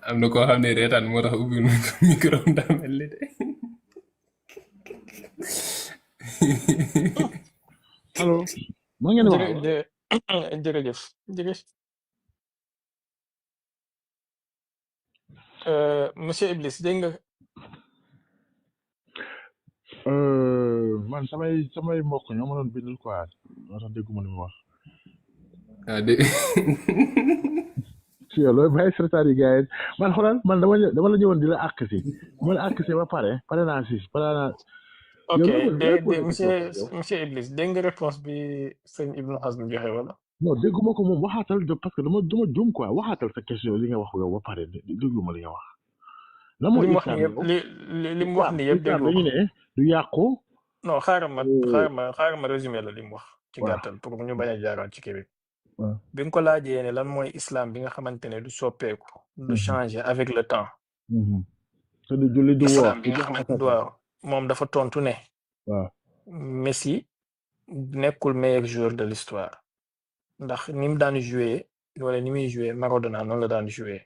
am na koo xam ne reetaan moo tax ubbi micro daa mel ni de. allo maa ngeen wax jërëjëf jërëjëf monsieur Iblis dégg nga man samay mbokk ñoo ma doon bindal quoi moo tax dégguma li mu wax ah de si yow loolu bàyyi secrétaire yi gars yi man xoolal man dama la ñëwoon di la àkk si ma la àkk si ba pare naa si pare naa ok yow loolu monsieur Iblis dégg nga réponse bi sëñ Ibnu Hazm joxe wala non dégguma ko moom waxaatal parce que dama juum quoi waxaatal sa question li nga wax yow ba pare déglu ma li nga wax la moo li mu wax islam ni yëpp li mu wax ni yëpp islam déglu dañu ko ne du yàqu non xaaral ma résumé la li mu wax ci gàttal pour ñu bañ a jaaraat ci kii bi bi nga ko laajee ne lan mooy islam bi nga xamante ne du soppeeku du changer avec le temps te du julli du woor islam bi nga xamante ne waaw moom dafa tontu ne waaw Messi nekkul meilleur joueur de l'histoire ndax ni mu daan joué wala ni muy joué Maradona noonu la daan joué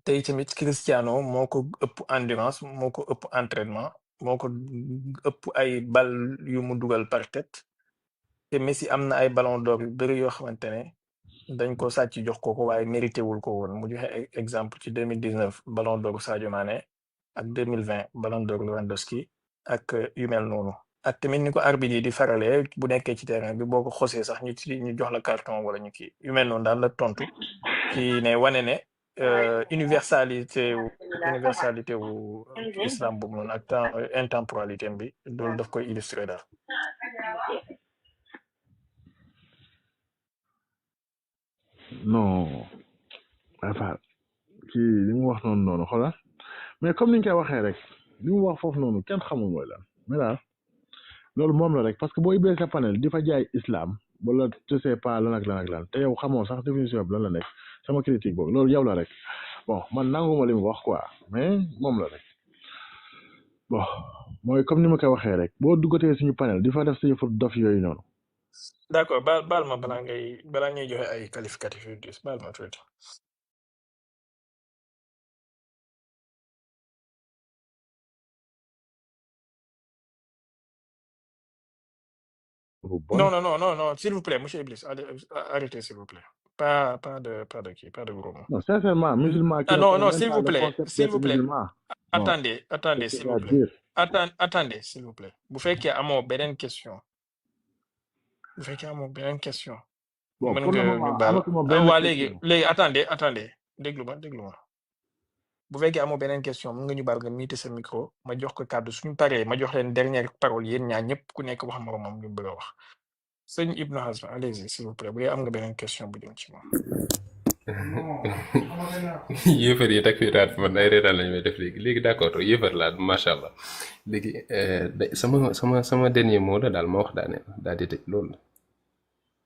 tey tamit Cristiano moo ko ëpp endurance moo ko ëpp entraînement moo ko ëpp ay bal yu mu dugal par tête te Messi am na ay ballon d'or yu bëri yoo xamante ne dañ ko sàcc jox ko waaye mérité wul ko woon mu joxe exemple ci 2019 ballon d'or Sadio Mané ak 2020 ballon d'or Lewandowski ak yu mel noonu ak tamit ni ko arbitre yi di faralee bu nekkee ci terrain bi boo ko xosee sax ñu jox la carton wala ñu kii yu mel noonu daal la tontu ci ne wane ne universalité wu islam boobu noonu ak intemporalité bi loolu daf koy illustrer daal. non enfin ci li mu wax noonu xoolal mais comme ni ñu koy waxee rek li mu wax foofu noonu kenn xamul mooy lan mais daal loolu moom la rek parce que boo ubbee sa panel di fa jaay islam wala tu sais pas lan ak lan te yow xamoo sax définition bi lan la nekk sama critique boobu loolu yow la rek bon man nanguma li mu wax quoi mais moom la rek bon mooy comme ni ma koy waxee rek boo duggatee suñu panel di fa def sa yëfu dof yooyu noonu. d'accord baal ma balaa ngay joxe ay qualificatif yu diis baal ma tuuti. Non, s'il vous plaît, monsieur Iblis, arrêtez, s'il vous plaît. Pas de gros mots. Non, sincèrement, musulman qui non, s'il vous plaît, musulman. Attendez, s'il vous plaît. Attendez, s'il vous plaît. Vous faites qu'il y a une question. Bon, mën pour le moment, waa léegi attendez déglu ma bu fekkee amoo beneen question mën nga ñu baal nga miite sa micro ma jox ko kàddu suñu paree ma jox leen dernière parole yéen ñaar ñëpp ku nekk wax moromam ñu bëgg a wax sëñ Ibnu Hazm allez-y s'il vous plaît bu dee am nga beneen question bu jëm ci moom. yéefar yi tak fiiraat man ay reetaan lañu may def léegi d'accord yéefar laa macha allah léegi sama dernier mot la daal ma wax daal di tëj loolu la.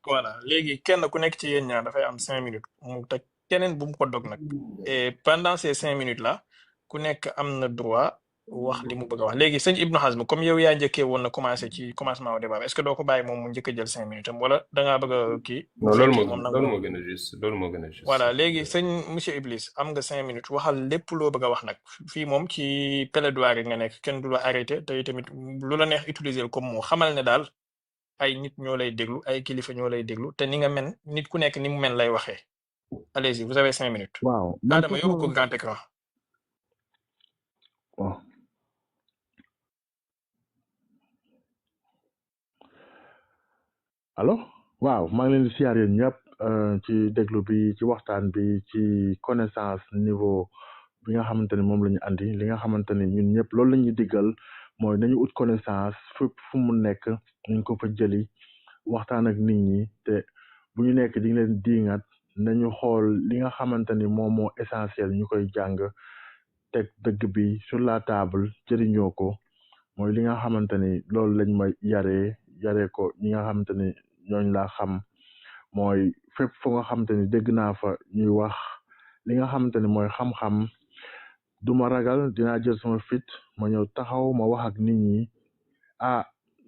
voilà léegi kenn ku nekk ci yéen ñaar dafay am 5 minutes mu teg keneen bu mu ko dog nag et pendant ces 5 minutes là ku nekk am na droit wax li mu bëgg a wax léegi sëñ Ibnu Hazm comme yow yaa njëkkee woon na commencé ci commencement au débat est-ce que doo ko bàyyi moom mu njëkk a jël 5 minutes am wala da ngaa bëgg a kii. non loolu moo gën a juste voilà léegi sëñ monsieur Iblis am nga 5 minutes waxal lépp loo bëgg a wax nag fii moom ci plaidoirie nga nekk kenn du la arrêté te tamit lu la neex utiliser comme moo xamal ne daal ay nit ñoo lay déglu ay kilifa ñoo lay déglu te ni nga men nit ku nekk ni mu men lay waxee. Allez-y, vous avez 5 minutes. Waaw. Adama yóbbu ko grand écran. Bon. allo waaw maa ngi leen di siyaar yéen ñëpp ci déglu bi ci waxtaan bi ci connaissance niveau bi nga xamante ni moom la ñu andi li nga xamante ni ñun ñëpp loolu la ñuy diggal mooy nañu ut connaissance fépp fu mu nekk nañ ko fa jëli waxtaan ak nit ñi te bu ñu nekk di leen diingat nañu xool li nga xamante ni moom moo essentiel ñu koy jàng teg dëgg bi sur la table jëriñoo ko mooy li nga xamante ni loolu lañ ma yaree ko ñi nga xamante ni ñooñ laa xam mooy fépp fu nga xamante ni dégg naa fa ñuy wax li nga xamante ni mooy xam-xam du ma ragal dinaa jël sama fit ma ñëw taxaw ma wax ak nit ñi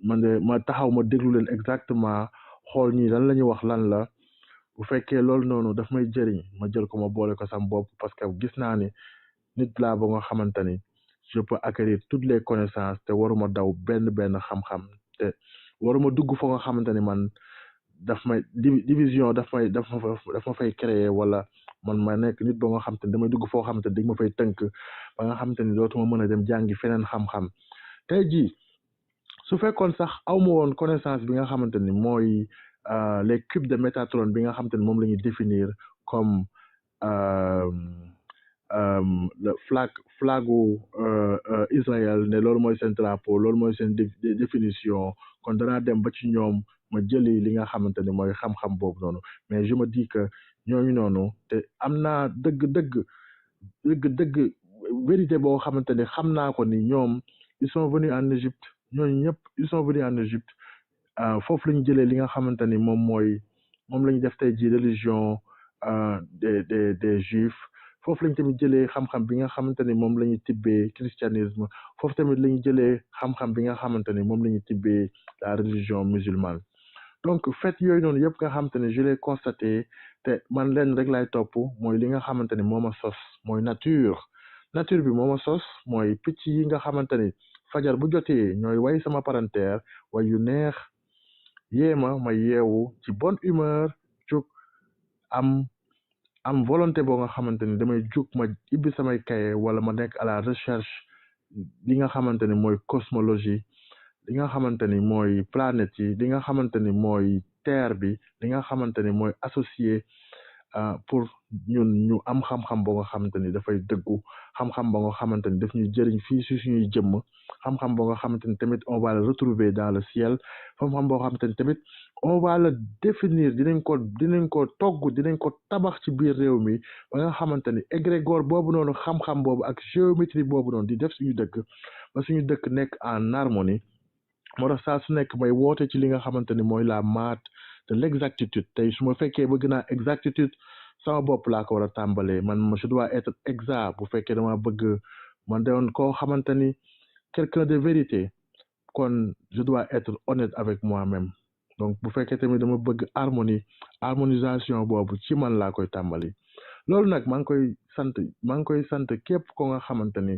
man de ma taxaw ma déglu leen exactement xool ñii lan la ñu wax lan la bu fekkee loolu noonu daf may jëriñ ma jël ko ma boole ko sam bopp parce que gis naa ni nit laa ba nga xamante ni je peux acquérir toutes les connaissances te waruma daw benn xam-xam te waruma dugg foo nga xamante ni man daf may division daf ma fay créer wala man ma nekk nit ba nga xamante ni damay dugg foo xamante ni dañ ma fay tënk ba nga xamante ni dootuma mën a dem jàngi feneen xam-xam tey jii su fekkoon sax aw ma woon connaissance bi nga xamante ni mooy les cubes de Métatron bi nga xamante ni moom la ñuy définir comme le flagu Israël ne loolu mooy seen drapeau loolu mooy seen définition kon danaa dem ba ci ñoom ma jëli li nga xamante ni mooy xam-xam boobu noonu mais je me dis que ñooñu noonu te am naa dëgg vérité boo xamante ni xam naa ko ni ñoom ils sont venus en Égypte ñooñu ñëpp ils sont venus en Égypte foofu la ñu jëlee li nga xamante ni moom la ñu def tey ji religion des juifs foofu lañ tamit jëlee xam-xam bi nga xamante ni moom la ñu tibbee christianisme foofu tamit la ñu jëlee xam-xam bi nga xamante ni moom la ñu tibbee la religion musulmane donc fait yooyu noonu yëpp nga xamante ni je l'ai constaté te man leen rek lay topp mooy li nga xamante ni moo ma sos mooy nature bi moo ma sos mooy picc yi nga xamante ni fajar bu jotee ñooy way sama parenteer way yu neex ma yeewu ci bonne humeur jóg am volonté boo nga xamante ni damay jóg ma ibbi samay kaye wala ma nekk à la recherche li nga xamante ni mooy cosmologie li nga xamante ni mooy planète yi li nga xamante ni mooy terre bi li nga xamante ni mooy associé pour ñun ñu am xam-xam boo nga xamante ni dafay dëggu xam-xam boo nga xamante ni daf ñuy jëriñ fii si suñuy jëmm xam-xam boo nga xamante ni tamit on va le retrouver dans le ciel xam-xam boo xamante ni tamit on va le définir dinañ ko togg dinañ ko tabax ci biir réew mi ba nga xamante ni égrégore boobu noonu xam-xam boobu ak géométrie boobu noonu di def suñu dëkk ba suñu dëkk nekk en harmonie moo tax saa su nekk may woote ci li nga xamante ni mooy la maths de l'exactitude tey su ma fekkee bëgg naa exactitude sama bopp laa ko war a tàmbalee man je dois être exact bu fekkee dama bëgg man doon koo xamante ni quelqu'un de vérité kon je dois être honnête avec moi-même donc bu fekkee tamit dama bëgg harmonisation boobu ci man laa koy tàmbali loolu nag maa ngi koy sant képp ko nga xamante ni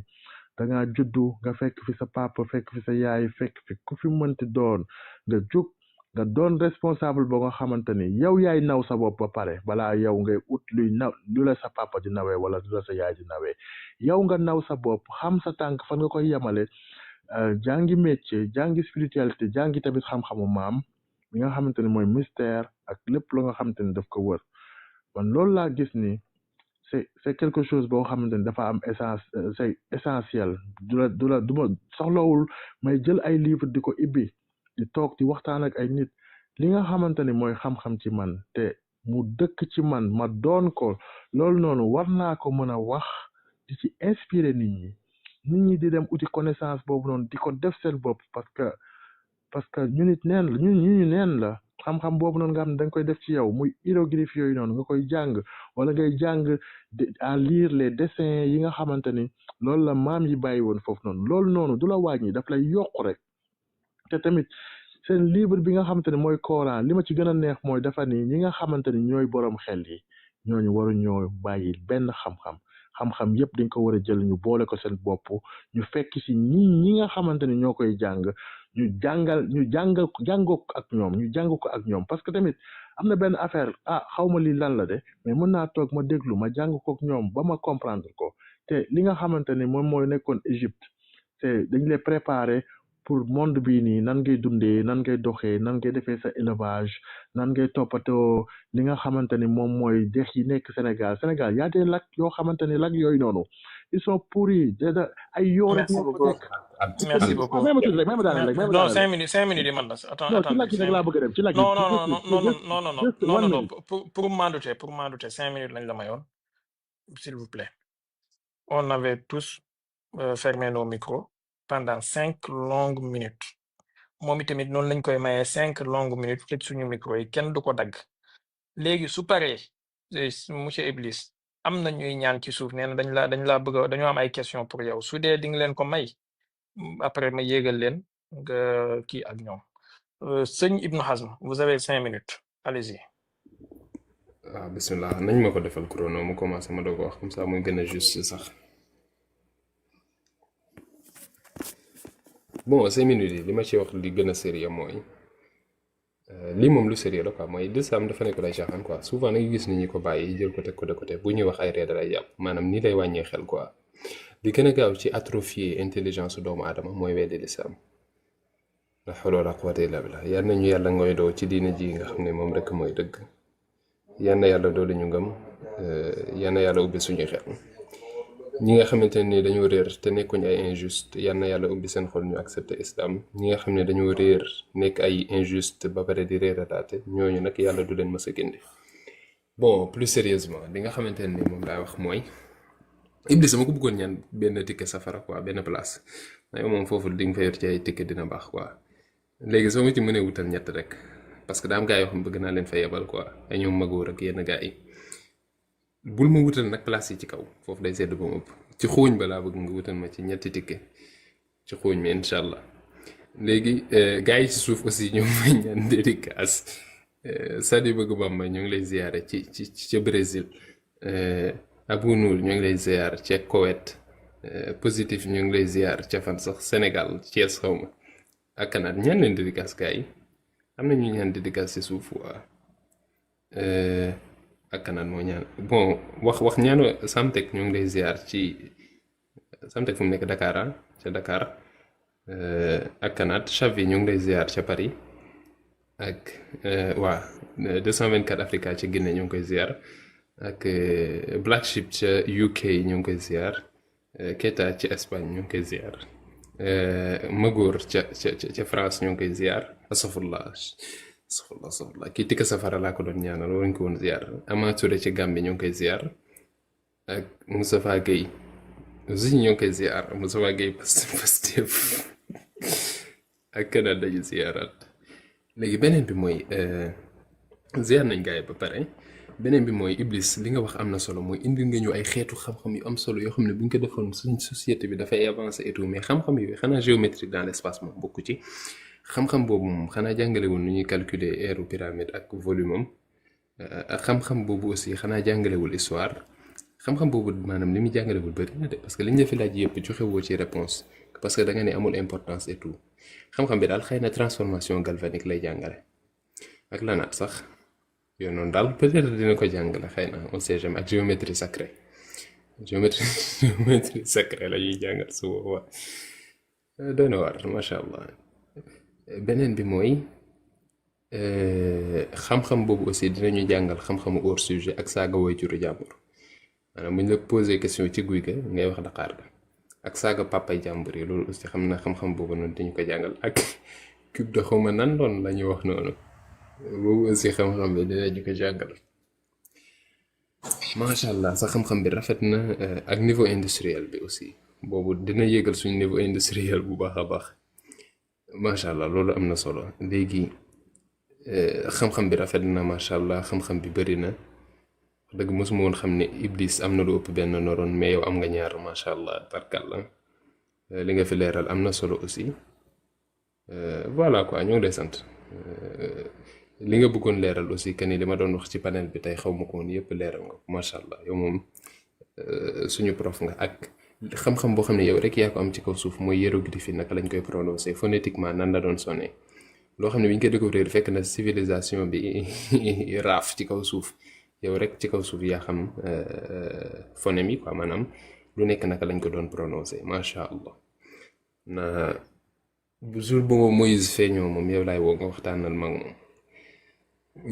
da ngaa juddu nga fekk fi sa papa fekk fi sa yaay fekk fi ku fi mënti doon nga jug nga doon responsable boo nga xamante ni yow yaay naw sa bopp ba pare balaa yow ngay ut lu la sa papa di nawee wala lu la sa yaay di nawee yow nga naw sa bopp xam sa tànk fan nga koy yemale jàngi métier jàngi spiritualité jàngi tamit xam-xamu maam mi nga xamante ni mooy mystère ak lépp lu nga xamante ni daf ko wër man loolu laa gis ni c'est quelque chose boo xamante ni dafa am c'est essentiel du ma soxlawul may jël ay livre di ko ibbi di toog di waxtaan ak ay nit li nga xamante ni mooy xam-xam ci man te mu dëkk ci man ma doon ko loolu noonu war naa ko mën a wax di ci inspirer nit ñi di dem uti connaissance boobu noonu di ko def seen bopp parce que ñu neen la xam-xam boobu noonu nga xam ne da nga koy def ci yow muy hiéroglyphe yooyu noonu nga koy jàng wala ngay jàng à lire les dessins yi nga xamante ni loolu la maam yi bàyyi woon foofu noonu loolu noonu du la wàññi daf lay yokk rek te tamit seen livre bi nga xamante ni mooy Coran li ma ci gën a neex mooy dafa ni ñi nga xamante ni ñooy boroom xel yi ñooñu waru ñoo bàyyi benn xam-xam yépp dañ ko war a jël ñu boole ko seen bopp ñu fekk ci ñi nga xamante ni ñoo koy jàng ñu jàng ko ak ñoom parce que tamit am na benn affaire xaw ma lii lan la de mais mën naa toog ma déglu ma jàng ko ak ñoom ba ma comprendre ko te li nga xamante ni moom mooy nekkoon Égypte te dañ lay préparer pour monde bii nii nan ngay dundee nan ngay doxee nan ngay defee sa élevage nan ngay toppatoo li nga xamante ni moom mooy dex yi nekk Sénégal y a des lacs yoo xamante ni lacs yooyu noonu ils sont pourris ay yoo rek ñoo fa nekk. Merci beaucoup. Même tuuti rek même daaneel rek. Non, 5 minutes yi man la. non ci lac yi rek laa bëgg a dem ci lac yi. Non. Pour m'endouter 5 minutes lañ la mayoon s'il vous plaît. On avait tous fermé nos micros pendant 5 longues minutes moom itamit noonu lañ koy mayee 5 longues minutes tëj suñu micro yi kenn du ko dagg léegi su paree monsieur Iblis am na ñuy ñaan ci suuf nee na dañ laa bëgg dañoo am ay question pour yow su dee di nga leen ko may après ma yéegal leen nga kii ak ñoom. Sëñ Ibn Hazm, vous avez 5 minutes, allez-y. waaw bismillah nañ ma ko defal chrono mu commencé ma doog a wax comme ça muy gën a juste sax. bon 5 minutes yi li ma ci wax li gën a sérieux mooy lii moom lu sérieux la quoi mooy l'islam dafa nekk lay caaxaan quoi souvent da nga gis nit ñi ko bàyyi jël ko teg ko de côté bu ñuy wax ay ree dalay jàpp maanaam nii lay wàññee xel quoi li gën a gaaw ci atrophier intelligence doomu aadama mooy weddi l'islam la hawla wala quwwata illa billah yal nañu yàlla ngoy doo ci diina ji nga xam ne moom rek mooy dëgg yal na yàlla doole ñu ngëm yal na yàlla ubbi suñu xel ñi nga xamante ne dañoo réer te nekkuñ ay injuste yal na yàlla ubbi seen xol ñu accepter islam ñi nga xam ne dañoo réer nekk ay injuste ba pare di réerataate ñooñu nag yàlla du leen mës a gindi bon plus sérieusement li nga xamante ne moom laay wax mooy Iblis sama ko bëggoon ñaan benn ticket safara quoi benn place waaye moom foofu di nga fa yor ci ay ticket dina baax quoi léegi soo ma ci mënee wutal ñett rek parce que daa am gars yoo xam bëgg naa leen fa yebal quoi ay ñoom magóor ak yenn gars yi bul ma wutal nag place yi ci kaw foofu day sedd ba mu ëpp ci xooñ ba laa bëgg nga wutal ma ci ñetti ticket ci xooñ mi incha allah léegi gars yi ci suuf aussi ñoom may ñaan dédicace Sadi bëgg Bamba ñu ngi lay ziyaare ca Brésil Abou Nour ñu ngi lay ziyaar ca Koweït positif ñu ngi lay ziyaar ca fan sax Sénégal Thiès xaw ma ak Canada ñaan leen dédicace gars yi am na ñu ñaan dédicace ci suuf waa ak Canada moo ñaan bon wax ñaanu Samtek ñu ngi lay ziar ci Samtek fu mu nekk Dakar ca Dakar ak Canada Chavi ñu ngi lay ziar ca Paris ak waa 224 Africa ca Guinée ñu ngi koy ziar ak Black Sheep ca UK ñu ngi koy ziar Keta ci Espagne ñu ngi koy ziar Magóor ca France ñu ngi koy ziar asafurlah kii tikka safara laa ko doon ñaanal waruñ ko woon ziar Ama Touré ci Gambie ñu ngi koy ziar ak Moustapha Gueye aussi ñu ngi koy ziar Moustapha Gueye Pastef ak Canada dañu ziaraat léegi beneen bi mooy ziar nañ gars yi ba pare beneen bi mooy Iblis li nga wax am na solo mooy indi nga ñu ay xeetu xam-xam yu am solo yoo xam ne bu ñu ko defoon suñ société bi dafay avancer et tout mais xam-xam yooyu xanaa géométrie dans l'espace moom bokku ci xam-xam boobu moom xanaa jàngalewul nu ñuy calculer aire pyramide ak volume am ak xam-xam boobu aussi xanaa jàngalewul histoire xam-xam boobu maanaam li muy jàngalewul bëri na de parce que liñ la fi laaj yëpp joxe woo ci réponse parce que da nga ne amul importance et tout xam-xam bi daal xëy na transformation galvanique lay jàngale ak lanaat sax yow noonu daal peut-être dina ko jàngale xëy na on sait jamais ak géométrie sacrée géométrie sacrée la ñuy jàngal su boobaa doy na war macha allah. beneen bi mooy xam-xam boobu aussi dinañu jàngal xam-xamu hors sujet ak saaga waajuru jàmbur maanaam bu ñu la posé question ci guy ga ngay wax Dakar ga ak saaga papay jàmbur yi loolu aussi xam na xam-xam boobu noonu dañu ko jàngal ak cube de xawma nan loon la ñuy wax noonu boobu aussi xam-xam bi dinañu ko jàngal macha allah sa xam-xam bi rafet na ak niveau industriel bi aussi boobu dina yéegal suñu niveau industriel bu baax a baax macha allah loolu am na solo léegi xam-xam bi rafet na macha allah xam-xam bi bëri na dëgg mosuma woon xam ne Iblis am na lu ëpp benn noroon mais yow am nga ñaar macha allah barkalla li nga fi leeral am na solo aussi voilà quoi ñoo ngi lay sant li nga bëggoon leeral aussi que ni li ma doon wax ci panel bi tey xaw ma ko woon yëpp leeral nga ko macha allah yow moom suñu prof nga ak. xam-xam boo xam ne yow rek yaa ko am ci kaw suuf mooy hiéroglyphe naka lañ koy prononcer phonétiquement nan la doon sonné loo xam ne bi ñu koy découvrir fekk na civilisation bi raaf ci kaw suuf yow rek ci kaw suuf yaa xam phonème yi quoi maanaam lu nekk naka lañ ko doon prononcer macha allah na bu jour boobu Moïse feeñoo moom yow laay woo nga waxtaanal mag moom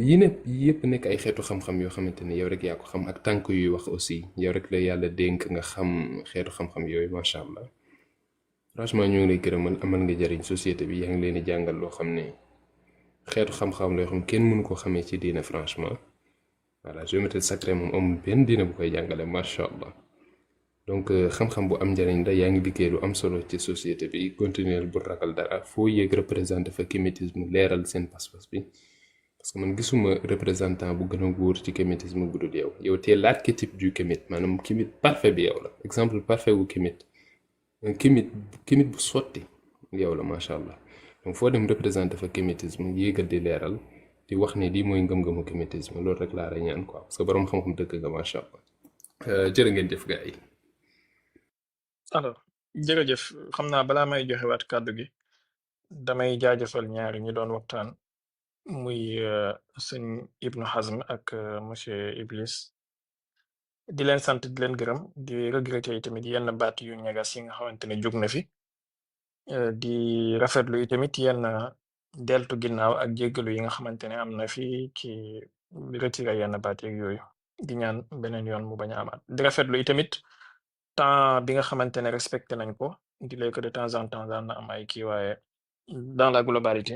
yi ne yëpp nekk ay xeetu xam-xam yoo xamante ne yow rek yaa ko xam ak tànk yuy wax aussi yow rek la yàlla dénk nga xam xeetu xam-xam yooyu macha allah franchement ñu ngi lay gërëmal amal nga jariñ société bi yaa ngi leen di jàngal loo xam ne xeetu xam-xam loo xam kenn mënu ko xamee ci diine franchement voilà géométrie sacrée moom amul benn diine bu koy jàngale macha allah donc xam-xam bu am njariñ la yaa ngi liggéey lu am solo ci société bi continuer bu ragal dara foo yéeg représenté fa kémétisme leeral seen pas-pas bi. parce que man gisuma représentant bu gën a wóor ci kémétisme bu dul yow tee l'archétype du kémite maanaam kémite parfait bi yow la exemple parfait wu kémite kémite bu sotti yow la macha allah donc foo dem représenté fa kémétisme yéegal di leeral di wax ne lii mooy ngëm-ngëmu kémétisme loolu rek laa lay ñaan quoi parce que borom xam-xam dëgg nga macha allah jërë ngeen jëf gars yi. alors jërëjëf xam naa balaa may joxewaat kàddu gi damay jaajëfal ñaari ñi doon waxtaan muy sëñ Ibnu Hazm ak monsieur Iblis di leen sant di leen gërëm di regretter tamit yenn baat yu ñagas yi nga xamante ne jóg na fi di rafetlu yi tamit yenn deltu ginnaaw ak jéggalu yi nga xamante ne am na fi ci retiré yenn baat yeeg yooyu di ñaan beneen yoon mu bañ a amaat di rafetlu yi tamit temps bi nga xamante ne respecté nañ ko di lay que de temps en temps daan na am ay kii waaye dans la globalité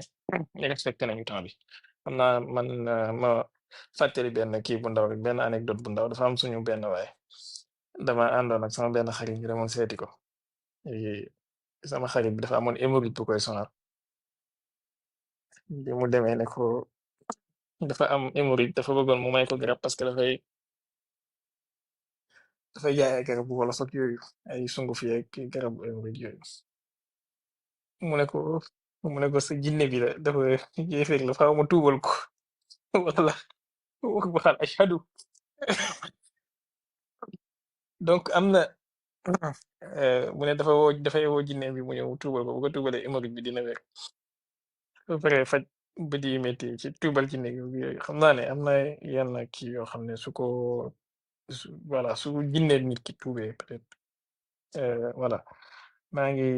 respecté nañu temps bi xam naa man ma fàttali benn kii bu ndaw rek benn anecdote bu ndaw dafa am suñu benn waaye dama àndoon ak sama benn xarit ñu demoon seeti ko sama xarit bi dafa amoon hémorroïde bu koy sonal bi mu demee ne ko dafa am hémorroïde dafa bëggoon mu may ko garab parce que dafay jaay ay garab wala soog yooyu ay sunguf yeeg garabu hémorroïde yooyu mu ne ko sa jinne bi la dafa yéeféer la faaw ma tuubal ko wala waxal ashadu donc am na mu ne dafay woo jinne bi mu ñëw tuubal ko bu ko tuubalee hémorroïde bi dina wér ba pare faj bët yi métti ci tuubal jinne bi yooyu xam naa ne am na yenn kii yoo xam ne voilà su jinne nit ki tuubee peut-être voilà maa ngi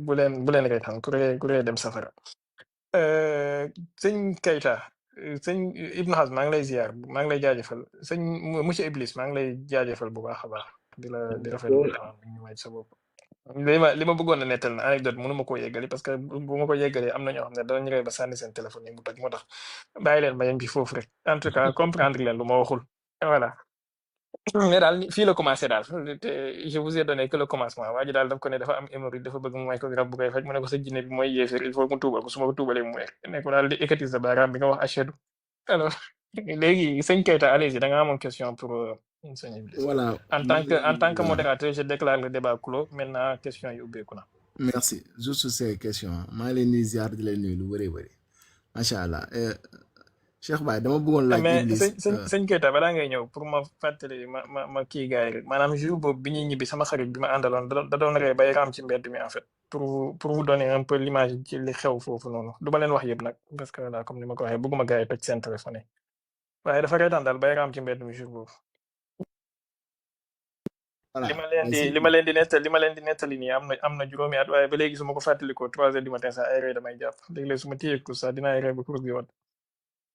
bu leen reetaan ku ree dem safara sëñ Keita sëñ Ibnu Hazm maa ngi lay ziar maa ngi lay jaajëfal sëñ monsieur Iblis maa ngi lay jaajëfal bu baax a baax di rafetlu temps bi ñu may sa bopp li ma bëggoon a nettal na anecdote mënu ma koo yeggali parce que bu ma ko yeggalee am na ñoo xam ne danañ rey ba sànni seen téléphone yi mu toj moo tax bàyyi leen ma yem ci foofu rek en tout cas comprendre leen lu ma waxul voilà mais daal fii la commencé daal te je vous ai donné que le commencement waa ji daal daf ko ne dafa am hémorroïde dafa bëgg mu may ko garab bu koy faj mu ne ko sa jinne bi mooy yéeféer il faut mu tuubal ko su ma ko tuubalee mu weer ne ko daal di ekkati sa baaraam bi nga wax achadu alors léegi sëñ Keita allez-y da nga amoon question pour sëñ Iblis voilà en tant que modérateur je déclare le débat clos maintenant question yi ubbeeku na merci juste ces questions maa ngi leen di ziar di leen nuyu lu bëree bëri macha allah Cheikh Baye dama bëggoon laaj mais Iblis sëñ Keita balaa ngay ñëw pour ma fàttali ma kii gars yi rek maanaam jour boobu bi ñuy ñibbi sama xarit bi ma àndaloon da doon ree bay raam ci mbedd mi en fait pour vous donner un peu l'image ci li xew foofu noonu du ma leen wax yëpp nag parce que là comme ni ma ko waxee bëgguma gars yi toj seen téléphone yi waaye dafa reetaan daal bay raam ci mbedd mi jour boobu voilà li ma leen di nettali nii am na juróomi at waaye ba léegi su ma ko fàttalikoo 3 heures du matin sax ay ree damay jàpp léeg-léeg su ma téye ko sax dinaa ree ba cours bi woon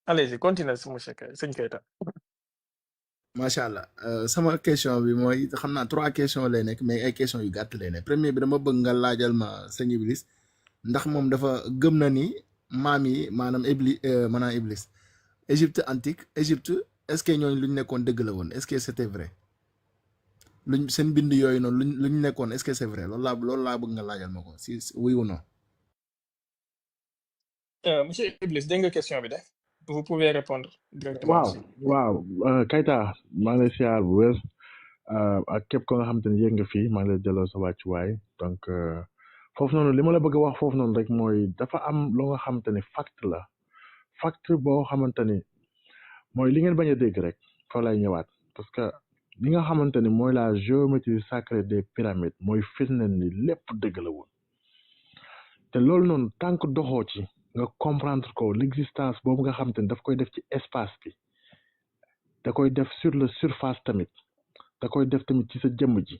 allez-y continue su monsieur sëñ Keita macha allah sama question bi mooy xam naa 3 questions lay nekk mais ay questions yu gàtt lay nekk premier bi dama bëgg nga laajal ma sëñ Iblis ndax moom dafa gëm na ni maam yi maanaam Iblis Égypte antique Égypte est-ce que ñooñu lu ñu nekkoon dëgg la woon est-ce que c'était vrai luñ seen bind yooyu noonu lu ñu nekkoon est-ce que c'est vrai loolu laa bëgg nga laajal ma ko si oui ou non. monsieur Iblis dégg nga question bi de vous pouvez répondre directement. waaw Keita maa ngi lay siyaar bu wér ak képp ko nga xam te ne yéeg nga fii maa ngi lay delloo sa wàccuwaay donc foofu noonu li ma la bëgg a wax foofu noonu rek mooy dafa am loo nga xamante ni fact boo xamante ni mooy li ngeen bañ a dégg rek fa lay ñëwaat parce que li nga xamante ni mooy la géométrie sacrée des pyramides mooy firndeel ni lépp dëgg la woon te loolu noonu tant que doxoo ci nga comprendre ko l'existence boobu nga xamante ni daf koy def ci espace bi da koy def sur le surface tamit da koy def tamit ci sa jëmm ji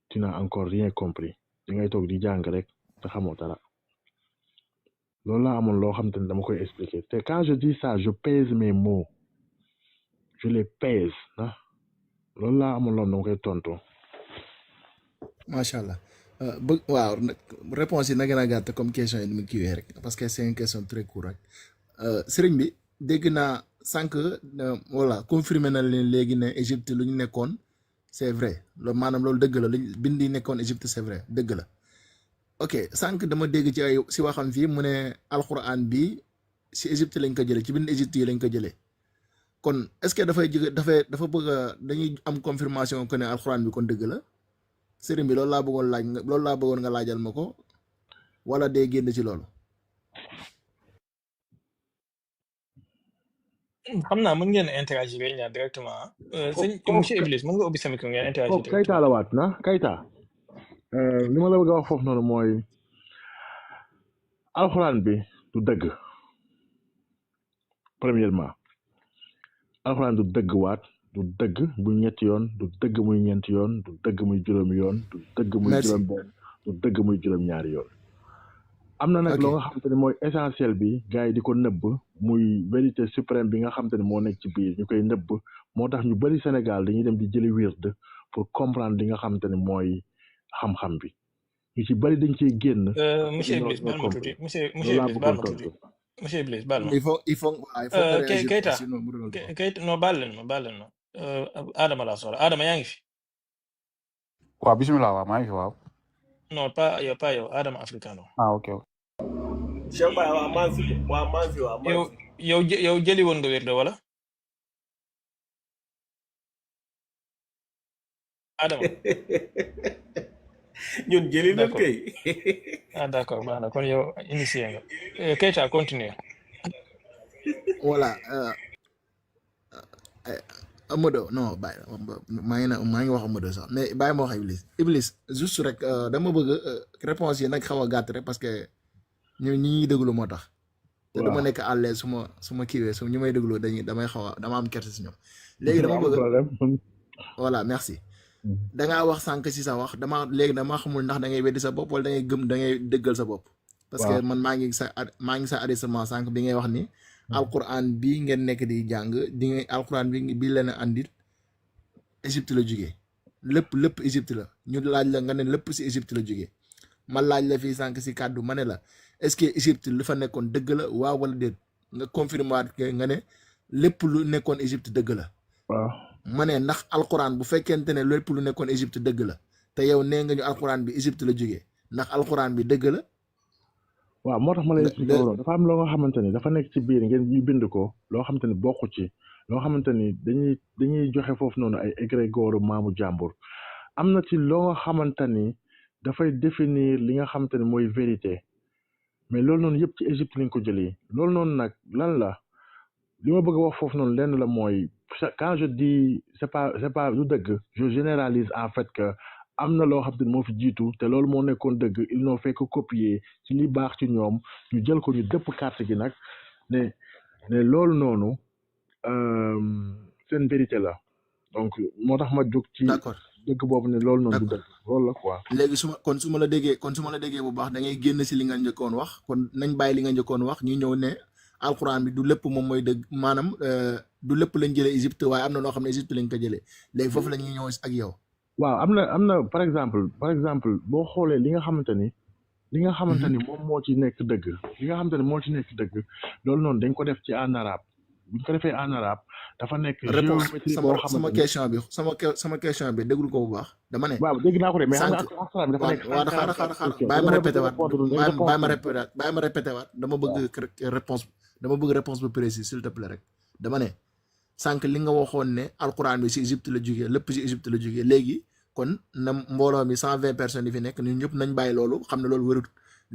tu n'as encore rien compris di ngay toog di jàng rek te xamoo dara loolu laa amoon loo xamante ni dama koy expliquer te quand je dis ça je pèse mes mots je les pèse loolu laa amoon loolu dama koy tontu. macha allah waaw réponse yi na gën a gàtt comme question yi ni mu kiiwee rek parce que c'est une question très courte sëriñ bi dégg naa sànq voilà confirmé na leen léegi ne Égypte lu ñu nekkoon c'est vrai loolu maanaam loolu dëgg la luñ bind yi nekkoon Égypte c'est vrai dëgg la ok sànq dama dégg ci ay si waxam fii mu ne alxuraan bi si Égypte lañ ko jëlee ci bind Égypte yi lañ ko jëlee kon est-ce que dafa bëgg dañuy am confirmation que ne alxuraan bi kon dëgg la sëriñ bi loolu laa bëggoon laaj loolu laa bëggoon nga laajal ma ko wala day génn ci loolu. xam naa mën ngeen interagir yéen ñaar directement sëñ monsieur Iblis mën nga ubbi sa micro ngeen interagir foofu Kayta la waat na Kayta li ma la bëgg a wax foofu noonu mooy alxuraan bi du dëgg premièrement alxuraan du dëgg waat du dëgg muy ñetti yoon du dëgg muy ñeenti yoon du dëgg muy juróomi yoon du dëgg muy juróom benn du dëgg muy juróom ñaari yoon am na nag loo nga xamante ne mooy essentiel bi gars yi di ko nëbb muy vérité suprême bi nga xamante ne moo nekk ci biir ñu koy nëbb moo tax ñu bari Sénégal dañuy dem di jëli wird pour comprendre li nga xamante ne mooy xam-xam bi ñu ci bari dañ ciy génn. monsieur Iblis baal ma tuuti monsieur Iblis baal ma tuuti monsieur Iblis baal ma. il faut Keita Keita non baal leen ma Adama laa soxla Adama yaa ngi fi. waaw bisimilah waaw maa ngi fi waaw. non pas yow Adama Africano. ok. yow jëli woon nga wér de wala. Adama. ñun jëli nañ kay. d'accord baax na kon yow initié nga Keita continue. voilà Amadou non bàyyi maa ngi wax Amadou sax mais bàyyi ma wax Iblis juste rek dama bëgg réponse yi nag xaw a gàtt rek parce que ñu ñuy déglu moo tax. te dama nekk à l'aise su ma kiiwee su ñu may déglu damay xaw a dama am kersa si ñoom. léegi dama bëgg voilà merci. da ngaa wax sànq si sa wax léegi dama xamul ndax da ngay weddi sa bopp wala da ngay gëm da ngay dëggal sa bopp. parce que man maa ngi sa arrêtement sànq bi ngay wax ni. alquran bii ngeen nekk di jàng di nga alquran bi leen a andil Égypte la jógee lépp Égypte la ñu laaj la nga ne lépp si Égypte la jógee ma laaj la fii sànq si kàddu ma ne la est-ce que Égypte lu fa nekkoon dëgg la waaw wala déet nga confirmer nga ne lépp lu nekkoon Égypte dëgg la. waaw ma ne ndax alquran bu fekkente ne lépp lu nekkoon Égypte dëgg la te yow nee nga ñu alquran bi Égypte la jógee ndax alquran bi dëgg la. waaw moo tax ma lay expliqué loolu dafa am loo nga xamante ni dafa nekk ci biir ngeen ñu bind ko loo xamante ni bokku ci loo xamante ni dañuy joxe foofu noonu ay égrégore maamu jàmbur am na ci loo nga xamante ni dafay définir li nga xamante ni mooy vérité mais loolu noonu yëpp ci Égypte lañ ko jëlee loolu noonu nag lan la li ma bëgg a wax foofu noonu lenn la mooy quand je dis c'est pas du dëgg je généralise en fait que am na loo xam te ne moo fi jiitu te loolu moo nekkoon dëgg ils n'ont fait que copier ci li baax ci ñoom ñu jël ko ñu dëpp carte gi nag ne loolu noonu seen vérité la donc moo tax ma jóg ci dëgg boobu ne loolu noonu du dëgg loolu la quoi. léegi su ma la déggee bu baax da ngay génn si li nga njëkkoon wax kon nañ bàyyi li nga njëkkoon wax ñu ñëw ne alxuraan bi du lépp moom mooy dëgg maanaam du lépp lañ jëlee Égypte waaye am na loo xam ne Égypte lañ ko jëlee léegi foofu la ñuy ñëw ak yow. waaw am na par exemple boo xoolee li nga xamante ni moom moo ci nekk dëgg loolu noonu dañ ko def ci en arabe buñ ko defee en arabe dafa nekk géométrie boo xamante sama question bi déglu ko bu baax dama ne waaw dégg naa ko de mais xam nga alxuraan bi dafa nekk waaw xaar bàyyi ma répété waat dama bëgg réponse bu précise s'il te plaît rek dama ne sànq li nga waxoon ne alxuraan bi si Égypte la jógee lépp si Égypte la jógee léegi kon na mbooloo mi 120 personnes yi fi nekk ñun ñëpp nañ bàyyi loolu xam ne loolu wërut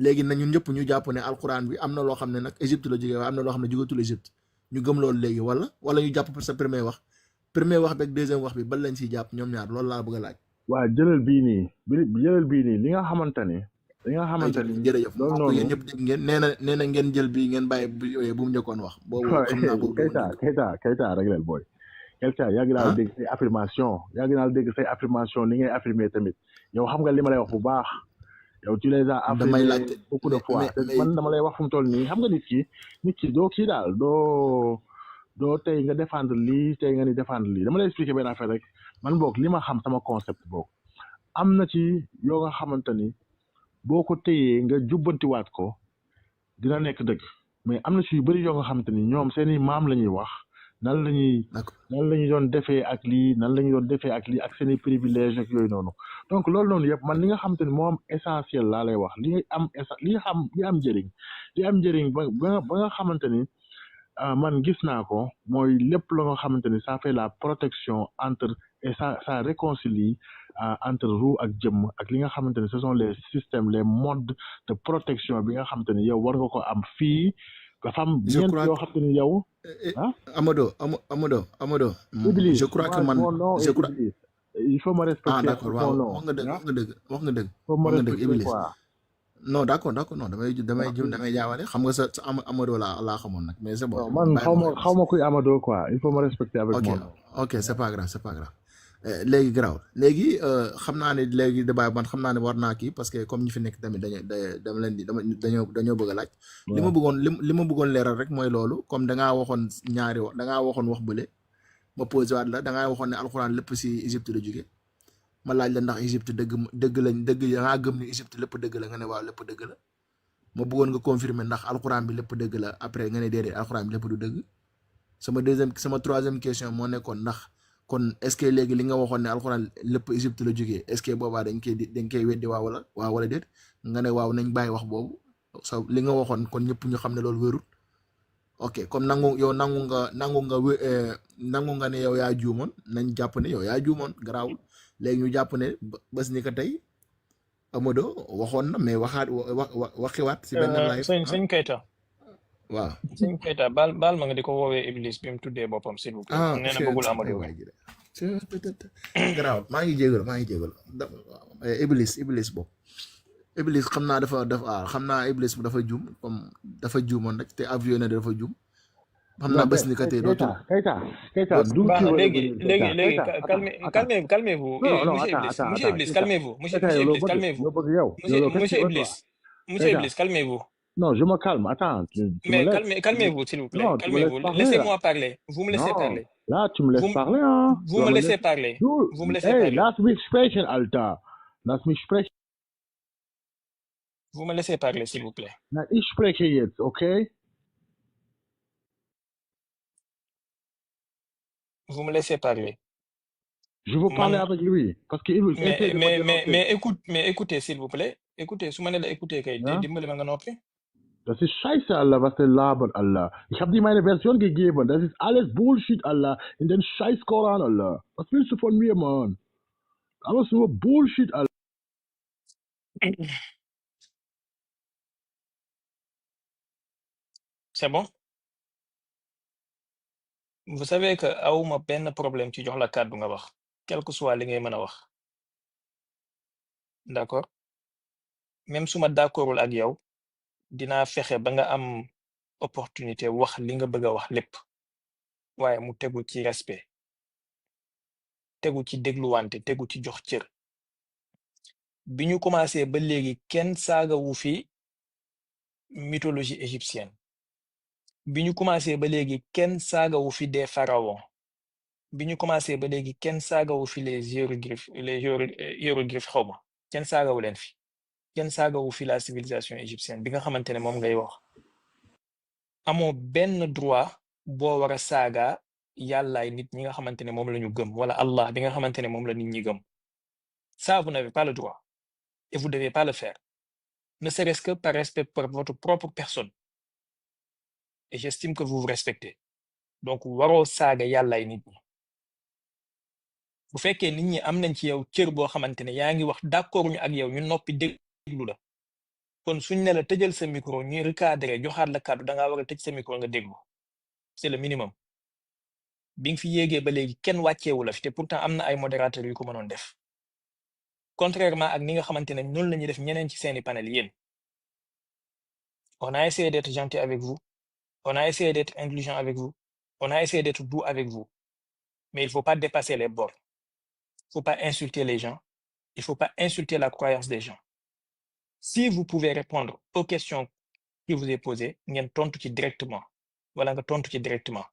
léegi na ñun ñëpp ñu jàpp ne alxuraan bi am na loo xam ne nag Égypte la jógee waaye am na loo xam ne jógatul Égypte ñu gëm loolu léegi wala ñu jàpp pour sa premier wax bi ak deuxième wax bi ban lañ siy jàpp ñoom ñaar loolu laa bëgg a laaj. waaw jëlal bii nii li nga xamante ni. jërëjëf loolu yéen ñëpp dégg ngeen nee na ngeen jël bii ngeen bàyyi bu mu njëkkoon wax. boobu xam naa boobu Keita rek leen booy. Keita yàgg naa dégg say affirmation ni ngay affirmer tamit yow xam nga li ma lay wax bu baax. yow tu les as affirmé beaucoup de fois man dama lay wax fu mu toll nii xam nga nit ki doo kii daal doo tey nga défendre lii tey nga ni défendre lii dama lay expliquer benn affaire rek man boog li ma xam sama concept boog am na ci yoo nga xamante ni boo ko téyee nga jubbantiwaat ko dina nekk dëgg mais am na ci yu bëri yoo nga xamante ni ñoom seeni maam la ñuy wax nan la ñuy doon defee ak lii ak seeni privilège ak yooyu noonu donc loolu noonu yëpp man li nga xamante ni moo am essentiel laa lay wax li am njëriñ ba nga xamante ni man gis naa ko mooy lépp la nga xamante ni ça fait la protection entre et ça réconcilie entre roue ak jëmm ak li nga xamante ne ce sont les systèmes les modes de protection bi nga xamante ne yow war nga ko am fii dafa am je ñeent crois yoo que xamante ne yow ah Amadou Iblis je crois que moi man mon nom je est crois Iblis il faut me ah respecter d'accord mon waaw nom wax nga dëgg ah wax nga dëgg faut me wax nga dëgg respecter Iblis quoi non d'accord non damay jaawale xam nga sa Amadou laa xamoon nag mais c'est bon non man bàyyi ma xaw ma kuy Amadou quoi il faut me respecter avec ok mon nom ok c'est pas grave léegi garaawul léegi xam naa ne léegi débat man xam naa ne war naa kii parce que comme ñi fi nekk tamit dama leen di dañoo bëgg a laaj li ma bëggoon li ma bëggoon leeral rek mooy loolu comme dangaa waxoon ñaari wax dangaa waxoon wax bële ma posé waat la dangaa waxoon ne alxuraan lépp si Égypte la jóge ma laaj la ndax Égypte dëgg dangaa gëm ni Égypte lépp dëgg la nga ne waaw lépp dëgg la ma bëggoon nga confirmer ndax alxuraan bi lépp dëgg la après nga ne déedéet alxuraan bi lépp du dëgg sama troisième question moo nekkoon ndax kon est-ce que léegi li nga waxoon ne alxuraan lépp Égypte la jógee est-ce que boobaa dañ koy weddi waaw wala déet nga ne waaw nañ bàyyi wax boobu so li nga waxoon kon ñëpp ñu xam ne loolu wérul ok comme nangu nga ne yow yaa juumoon nañ jàpp ne yow yaa juumoon garaawul léegi ñu jàpp ne bés ni ko tey Amadou waxoon na mais waxiwaat si benn live sëñ Keita waaw sëñ Keita baal ma nga di ko woowee Iblis bi mu tuddee boppam s'il vous plaît nee na bëggul Amadou garaawul maa ngi jégalu Iblis boobu Iblis xam naa xam naa Iblis dafa juum comme dafa juumoon rek te avion dafa juum xam naa bés ni ko tey dootul Keita léegi calmez-vous monsieur Iblis calmez-vous monsieur Iblis calmez-vous non je me calme attends mais calmez-vous s'il vous plaît calmez-vous laissez-moi parler vous me laissez parler là tu me laisses parler hein vous me laissez parler vous me laissez parler lass mich sprechen Alter lass mich sprechen vous me laissez parler s'il vous plaît na ich spreche jetzt okay vous me laissez parler. Je veux parler avec lui parce que mais écoutez s'il vous plaît. Écoutez, su ma ne la écoutez kay dimbali ma nga noppi. Das ist scheiße, Allah, was der labert, Allah. Ich habe dir meine Version gegeben. Das ist alles Bullshit, Allah. In den scheiß Koran, Allah. Was willst du von mir, Mann? Alles nur Bullshit, Allah. C'est bon? Vous savez que awuma benn problème ci jox la kàddu nga wax quel que soit li ngay mën a wax d'accord même su ma d'accordul ak yow dinaa fexe ba nga am opportunité wax li nga bëgg a wax lépp waaye mu tegu ci respect tegu ci dégluwante tegu ci jox cër bi ñu commencé ba léegi kenn saagawu fi mythologie égyptienne bi ñu commencé ba léegi kenn saagawu fi des pharaons bi ñu commencé ba léegi kenn saagawu fi les hiéroglyphes xaw ma kenn saagawu leen fi kenn saagawu fi la civilisation égyptienne bi nga xamante ne moom ngay wax amoo benn droit boo war a saaga yàllaay nit ñi nga xamante ne moom la ñu gëm wala Allah bi nga xamante ne moom la nit ñi gëm ça vous n'avez pas le droit et vous devez pas le faire ne serait-ce que par respect pour votre propre personne et j'estime que vous vous respectez donc waroo saaga yàllaay nit ñi bu fekkee nit ñi am nañ ci yow cër boo xamante ne yaa ngi wax d'accord ñu ak yow ñu noppi déglu la kon suñ ne la tëjal sa micro ñuy recadrer joxaat la kàddu da ngaa war a tëj sa micro nga déglu c'est le minimum bi nga fi yéegee ba léegi kenn wàcceewu la fi te pourtant am na ay modérateurs yu ko mënoon def contrairement ak ni nga xamante ne noonu la ñuy def ñeneen ci seeni panel yéen on a essayé d'être gentil avec vous on a essayé d'être indulgent avec vous on a essayé d'être doux avec vous mais il faut pas dépasser les bords il faut pas insulter les gens il faut pas insulter la croyance des gens si vous pouvez répondre aux questions qui vous est posées ngeen tontu ci directement wala nga tontu ci directement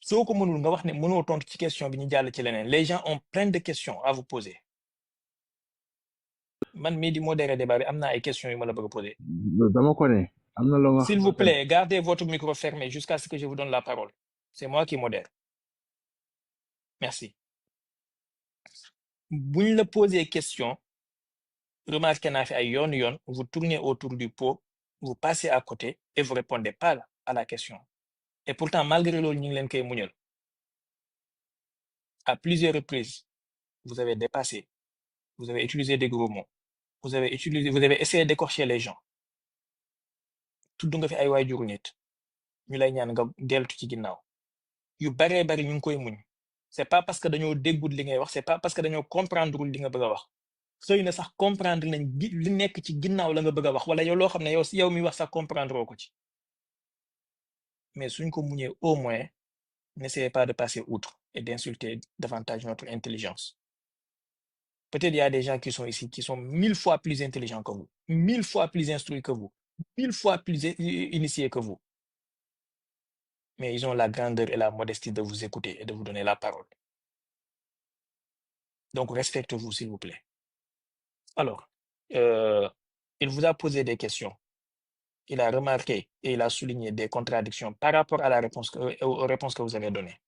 soo ko mënul nga wax ne mënoo tontu ci question bi ñu jàll ci leneen les gens ont plein de questions à vous poser man mii di modérer débat bi am na ay questions yu ma la bëgg a poser dama ko ne am na loo nga s'il vous plaît gardez votre micro fermé jusqu'à ce que je vous donne la parole c'est moi qui modère merci buñ la poser question remarquez naa fi ay yoon vous tournez autour du pot vous passez à côté et vous répondez pas à la question et pourtant malgré loolu ñu ngi leen koy muñal À plusieurs reprises, vous avez dépassé, vous avez utilisé des gros mots, vous avez essayé d'écorcher les gens. tudd nga fi ay waajuru nit ñu lay ñaan nga deltu ci ginnaaw yu baree bari ñu ngi koy muñ c'est pas parce que dañoo déggut li ngay wax c'est pas parce que dañoo comprendre li nga bëgg a wax xëy na sax comprendre nañ li nekk ci ginnaaw la nga bëgg a wax wala yow loo xam ne yow mi wax sax comprendre oo ko ci mais suñ ko muñee au moins n'essayez pas de passer outre et d'insulter davantage notre intelligence. Peut-être il y a des gens qui sont ici qui sont 1000 fois plus intelligents que vous, 1000 fois plus instruits que vous, 1000 fois plus initiés que vous. Mais ils ont la grandeur et la modestie de vous écouter et de vous donner la parole. Donc respectez-vous, s'il vous plaît. Alors, il vous a posé des questions. Il a remarqué et il a souligné des contradictions par rapport à la réponse aux réponses que vous avez données.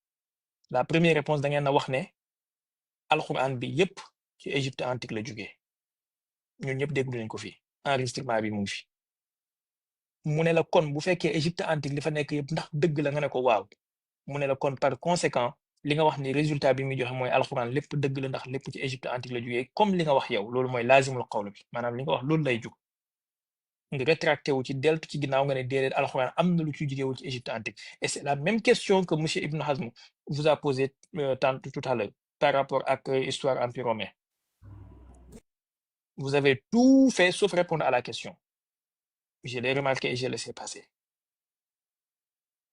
La première réponse, da ngeen na wax ne alxuraan bi yépp ci Égypte antique la jógee ñun ñëpp déglu nañ ko fi enregistrement bi mu ngi fi mu ne la kon bu fekkee Égypte antique li fa nekk yëpp ndax dëgg la nga ne ko waaw mu ne la kon par conséquent li nga wax ni résultat bi muy joxe mooy alxuraan lépp dëgg la ndax lépp ci Égypte antique la jógee comme li nga wax yow loolu mooy laazimul qawl bi maanaam li nga wax loolu lay jug nga rétracté wu ci deltu ci ginnaaw nga ne déedéet alxuraan am na lu ci jógeewul ci Égypte antique et c'est la même question que monsieur Ibn Hazm vous a posé tout à l'heure par rapport ak histoire empire romain. Vous avez tout fait sauf répondre à la question. Je l'ai remarqué et je laissé passer.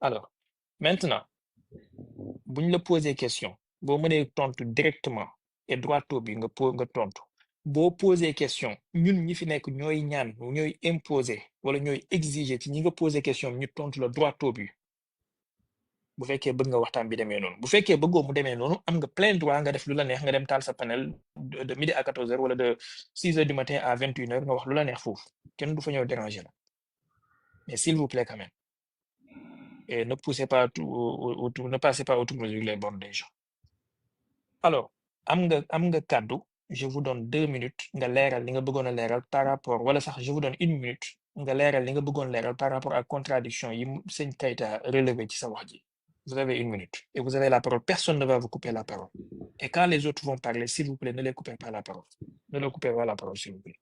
Alors, maintenant, buñ la poser question boo mënee tontu directement et droit au but nga tontu boo poser question ñun ñi fi nekk ñooy ñaan ñooy imposer wala ñooy exiger ci ñi nga poser question ñu tontu la droit au but bu fekkee bëgg nga waxtaan bi demee noonu bu fekkee bëggoo mu demee noonu am nga plein droit nga def lu la neex nga dem taal sa panel de midi à 14h wala de 6h du matin à 21h nga wax lu la neex foofu kenn du fa ñëw déranger la mais s'il vous plaît quand même et ne poussez pas ne passez pas autour les bornes des gens. Alors am nga kàddu je vous donne 2 minutes nga leeral li nga bëggoon a leeral par rapport wala sax je vous donne 1 minute nga leeral li nga bëggoon leeral par rapport à contradiction yi sëñ Keita relevé ci sa wax ji. Vous avez 1 minute et vous avez la parole. Personne ne va vous couper la parole. Et quand les autres vont parler, s'il vous plaît, ne les coupez pas la parole. Ne leur coupez pas la parole, s'il vous plaît.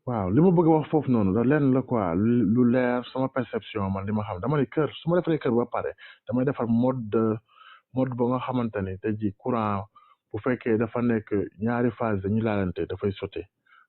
waaw li ma bëgg a wax foofu noonu da lenn la quoi lu leer sama perception man li ma xam dama ne kër su ma defaree kër ba pare damay defar mode ba nga xamante ni tey jii courant bu fekkee dafa nekk ñaari phase dañuy laalante dafay sauté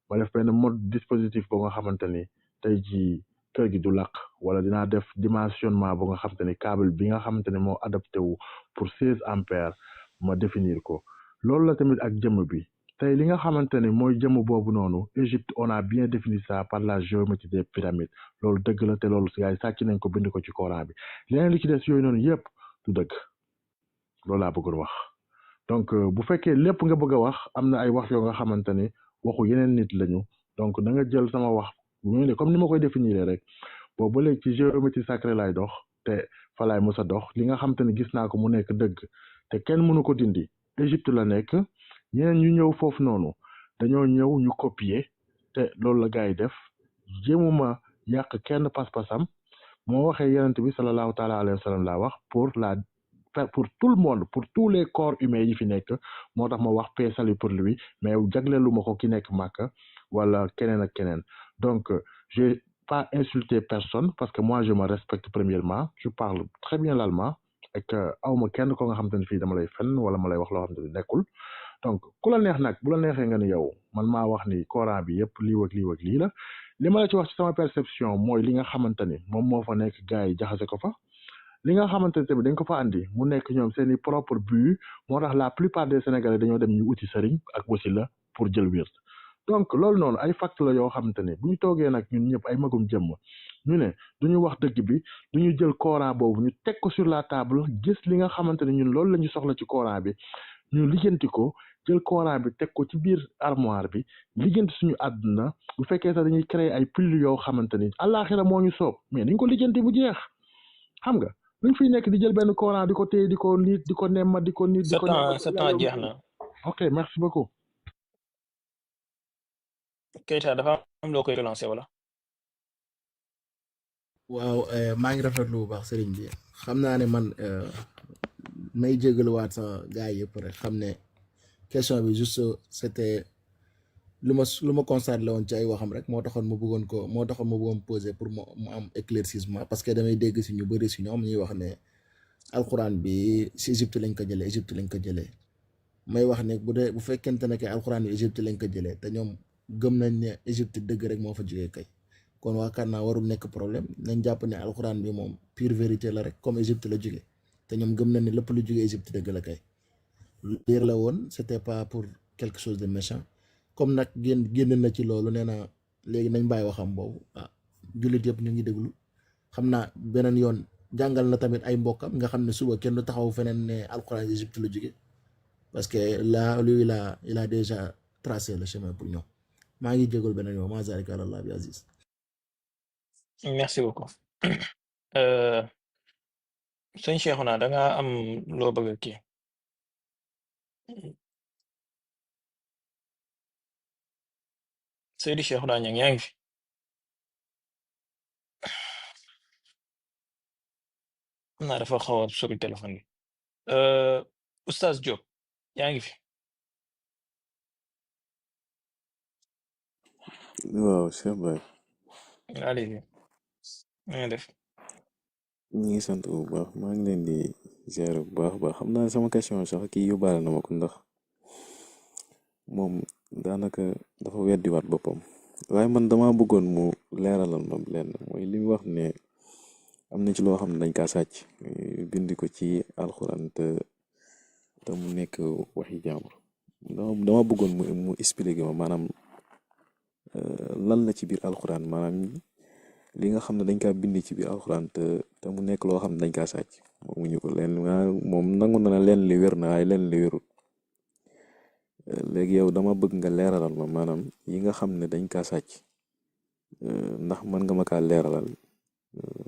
ma def benn mode dispositif ba nga xamante ni tey jii kër gi du lakk wala dinaa def dimensionnement ba nga xamante ni câble bi nga xamante ni moo adapté wu pour 16 ampères ma définir ko loolu la tamit ak jëmm bi tey li nga xamante ni mooy jëmm boobu noonu Égypte on a bien défini ça par la géométrie des pyramides loolu dëgg la te loolu si gars yi sàcc nañ ko bind ko ci Coran bi leneen li ci des yooyu noonu yëpp du dëgg loolu laa bëggoon wax donc bu fekkee lépp nga bëgg a wax am na ay wax yoo nga xamante ni waxu yeneen nit lañu donc da nga jël sama wax ñu ne comme ni ma koy définir rek boobu ba léegi ci géométrie sacrée laay dox te fa laay mës a dox li nga xamante ni gis naa ko mu nekk dëgg te kenn mënu ko dindi Égypte la nekk ñeneen ñu ñëw foofu noonu dañoo ñëw ñu copier te loolu la gars yi def jéemuma yàq kenn pas-pasam moo waxee yonent bi sallallahu taala alayhi wa sallam laa wax pour tout le monde pour tous les corps humains yi fi nekk moo tax ma wax paix salut pour lui mais jagleelu ma ko ki nekk Màkka wala keneen ak keneen donc j'ai pas insulté personne parce que moi je me respecte premièrement je parle très bien l'allemand et que awma kenn ko nga xam te ne fii dama lay fenn wala ma lay wax loo xam te ne nekkul donc ku la neex nag bu la neexee nga ne yow man maa wax ni Coran bi yëpp lii wak lii wak lii la li ma la ci wax ci sama perception mooy li nga xamante ni moom moo fa nekk gars yi jaxase ko fa li nga xamante ni tamit dañ ko fa andi mu nekk ñoom seen i propre but moo tax la plupart des Sénégalais dañoo dem ñu uti sëriñ ak wasila pour jël wird donc loolu noonu ay facte la yoo xamante ni bu ñu toogee nag ñun ñëpp ay magum jëmm ñu ne du ñu wax dëgg bi du ñu jël Coran boobu ñu teg ko sur la table gis li nga xamante ni ñun loolu la ñu soxla ci Coran bi ñu lijjanti ko jël Coran bi teg ko ci biir armoire bi lijjanti suñu àdduna bu fekkee sax dañuy créer ay pile yoo xamante ni àllaaxira moo ñu soob mais dañ ko lijjanti bu jeex xam nga luñ fiy nekk di jël benn Coran di ko téye di ko niit di ko nemma di ko niit di ko sa temps jeex na. ok merci beaucoup. Keita dafa am loo koy relancer wala. waaw maa ngi rafetlu bu baax sëriñ bi xam naa ne man may jégaluwaat sa gars yi yëpp rek xam ne question bi juste c'était lu ma constaté la woon ci ay waxam rek moo taxoon ma bëggoon poser pour mu am éclaircissement parce que damay dégg si ñu bëri si ñoom ñuy wax ne alxuraan bi si Égypte lañ ko jëlee may wax ne bu fekkente ne que alxuraan bi Égypte lañ ko jëlee te ñoom gëm nañ ne Égypte dëgg rek moo fa jógee kay kon waakaar naa warul nekk problème nañ jàpp ne alxuraan bi moom pure vérité la rek comme Égypte la jógee te ñoom gëm nañ ne lépp lu jógee Égypte dëgg la kay liir la woon c'était pas pour quelque chose de méchant comme nag génn na ci loolu nee na léegi nañ bàyyi waxam boobu jullit yëpp ñu ngi déglu xam naa beneen yoon jàngal na tamit ay mbokkam nga xam ne suba kenn du taxaw feneen ne alxuraan Égypte la jóge parce que là lui il a déjà tracé le chemin pour ñoom maa ngi jégal beneen yoon maa zaalika alallaahi bi aziz. merci beaucoup sëñ Cheikhouna da nga am loo bëgg a kii Seydi Cheikhouna Niang yaa ngi fi xam naa dafa xaw a sori téléphone bi Oustaz Diop yaa ngi fi waaw Cheikh Baye allez-y na nga def ñu ngi sant bu baax maa ngi leen di ziar bu baax baax xam naa sama question sax kii yóbbaale na ma ko ndax moom daanaka dafa weddiwaat boppam waaye man dama bëggoon mu leeralal ma leen mooy li mu wax ne am na ci loo xam ne dañ kaa sàcc bind ko ci alxuraan te mu nekk waxi jàmbur dama bëggoon mu expliquer ma maanaam lan la ci biir alxuraan maanaam li nga xam ne dañ kaa bind ci biir alxuraan te mu nekk loo xam ne dañ kaa sàcc moomuñu ko leen moom nangu na leen li wér na waaye leen li wérul léegi yow dama bëgg nga leeralal ma maanaam yi nga xam ne dañ kaa sàcc ndax mën nga ma kaa leeralal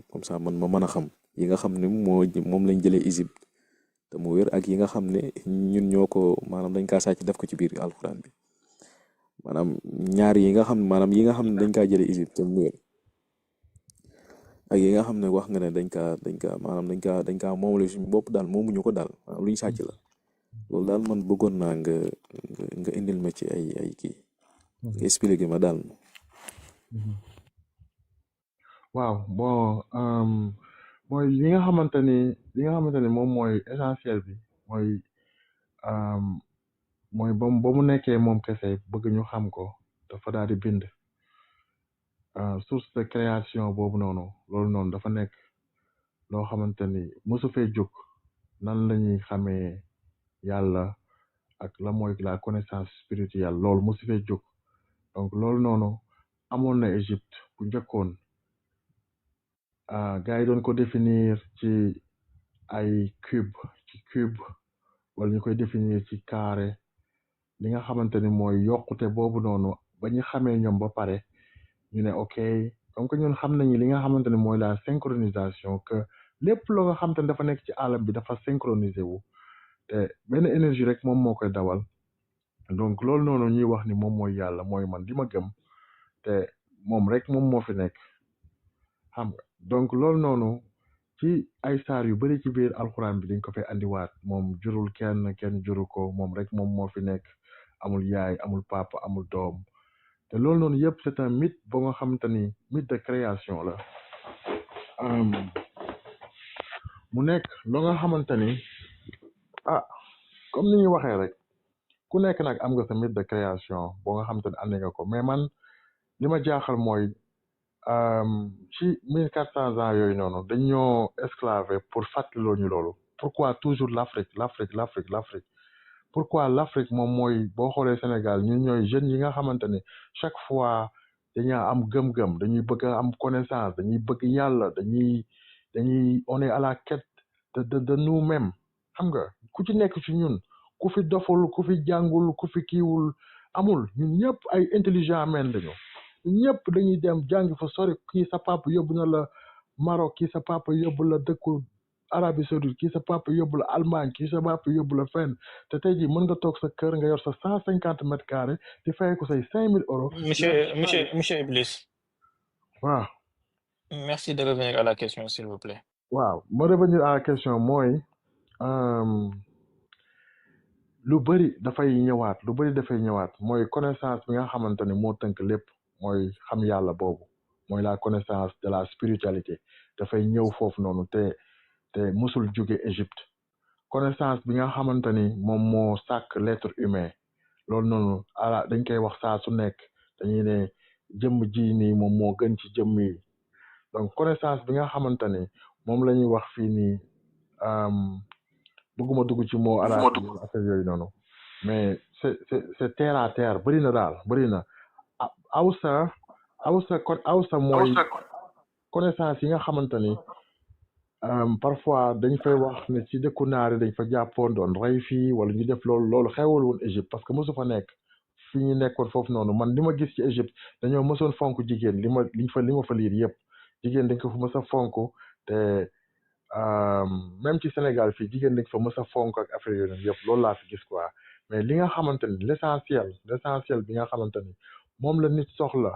comme ça man ma mën a xam yi nga xam ne moom lañ jëlee Égypte te mu wér ak yi nga xam ne ñun ñoo ko maanaam dañ kaa sàcc def ko ci biir alxuraan bi maanaam ñaar yi nga xam maanaam yi nga xam ne dañ kaa jëlee Égypte te mu wér ak yi nga xam ne wax nga ne dañ kaa maanaam dañ kaa moomale suñu bopp daal moomuñu ko daal maanaam lu ñu sàcc la loolu daal man bëggoon naa nga indil ma ci ay kii nga expliqué ma daal. waaw bon mooy li nga xamante ni moom mooy essentiel bi mooy ba mu nekkee moom kese bëgg ñu xam ko dafa daal di bind source de création boobu loolu noonu dafa nekk loo xamante ni mosu fee jóg nan la ñuy xamee yàlla ak la mooy la connaissance spirituelle loolu mosu fee jóg donc loolu noonu amoon na Égypte bu njëkkoon gars yi doon ko définir ci ay cube wala ñu koy définir ci carré li nga xamante ni mooy yokkute boobu noonu ba ñu xamee ñoom ba pare ñu ne ok comme que ñun xam nañu li nga xamante ni mooy la synchronisation que lépp loo nga xamante ni dafa nekk ci alam bi dafa synchronisé wu te benn énergie rek moom moo koy dawal donc loolu noonu ñuy wax ni moom mooy yàlla mooy man li ma gëm te moom rek moom moo fi nekk xam nga donc loolu noonu ci ay saar yu bari ci biir alxuraan bi dañ ko fay andiwaat moom jurul kenn juru ko moom rek moom moo fi nekk amul yaay amul papa amul doom te loolu noonu yëpp c'est un mythe ba nga xamante ni mythe de création la mu nekk loo nga xamante ni comme ni ñuy waxee rek ku nekk nag am nga sa mythe de création boo nga xamante ni andi nga ko mais man li ma jaaxal mooy ci 1400 ans yooyu noonu dañoo esclavé pour fàttaloo ñu loolu pourquoi toujours l'Afrique pourquoi l'Afrique moom mooy boo xoolee Sénégal ñun ñooy jeunes yi nga xamante ne chaque fois dañaa am gëm-gëm dañuy bëgg a am connaissance dañuy bëgg yàlla dañuy on est à la quête de nous-mêmes xam nga ku ci nekk ci ñun ku fi doful ku fi jàngul ku fi kiiwul amul ñun ñëpp ay intelligent men lañu ñun ñëpp dañuy dem jàngi fa sori kii sa papa yóbbu na la Maroc kii sa papa yóbbu la dëkku Arabie Saoudite kii sa papa yóbbu la Allemagne kii sa papa yóbbu la fenn te tey jii mën nga toog sa kër nga yor sa 150 mètres carrés di fay ko say 5000 euros. Monsieur Iblis. waaw. Merci de revenir à la question s'il vous plaît. waaw ma revenir à la question mooy euh, lu bëri dafay ñëwaat lu bëri dafay ñëwaat mooy connaissance bi nga xamante ni moo tënk lépp mooy xam yàlla boobu mooy la connaissance de la spiritualité dafay ñëw foofu noonu te musul jóge Égypte connaissance bi nga xamante ni moom moo sàkk l'être humain loolu noonu ala dañ koy wax saa su nekk dañuy ne jëmm ji nii moom moo gën ci jëmm yi donc connaissance bi nga xamante ni moom la ñuy wax fii nii bëgguma dugg ci mot arabe yi affaire yooyu noonu mais c'est terre à terre bëri na daal bëri na awsa mooy connaissance yi nga xamante ni parfois dañ fay wax ne ci dëkku naari dañ fa jàppoon doon rey fii wala ñu def loolu xewul woon Égypte parce que mosu fa nekk fi ñu nekkoon foofu noonu man li ma gis ci Égypte dañoo mësoon fonk jigéen li ma fa liir yëpp jigéen dañ ko fa mës a fonk te même ci Sénégal fii jigéen dañ fa mës a fonk ak affaire yooyu yëpp loolu laa fi gis quoi mais li nga xamante ni l'essentiel bi nga xamante ni moom la nit soxla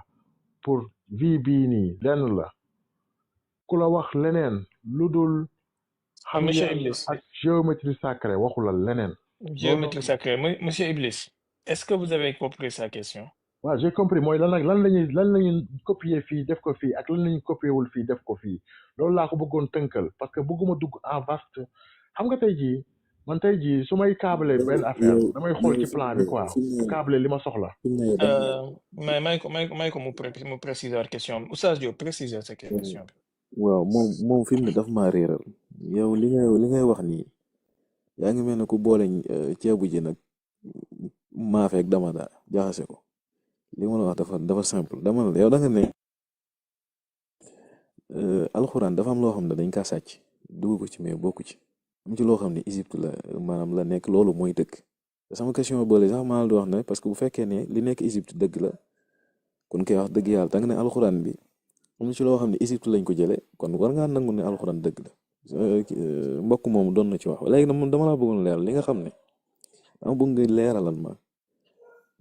pour vie bii nii lenn la ku la wax leneen lu dul xam Monsieur yàlla Iblis, ak géométrie sacrée waxu la leneen loolu géométrie sacrée. Monsieur Iblis, est-ce que vous avez compris sa question? waaw j'ai compris mooy lan lañuy copier fii def ko fii ak lan lañuy copier wul fii def ko fii loolu laa ko bëggoon tënkal parce que bëgguma dugg en vaste xam nga tey jii man tey jii su may câbler benn affaire damay xool ci plan bi quoi câbler li ma soxla may ko mu préciser la question Oustaz Diop préciser sa question bi. waaw moom fi mu ne daf maa réeral yow li ngay wax nii yaa ngi mel ne ku boole ceebu ji nag maafe ak dama daa jaxase ko li ma la wax dafa simple dama la yow da nga ne alxuraan dafa am loo xam ne dañ kaa sàcc dugg ko ci mais bokku ci am ci loo xam ne Égypte la maanaam la nekk loolu mooy dëgg te sama question boole sax maa la di wax ne parce que bu fekkee ne li nekk Égypte dëgg la kon koy wax dëgg yàlla da nga ne alxuraan bi am na ci loo xam ne Égypte lañ ko jële kon war ngaa nangu ne alxuraan dëgg la mbokk moomu doon na ci wax léegi nag dama laa bëggoon leeral li nga xam ne dama bëgg nga leeralal ma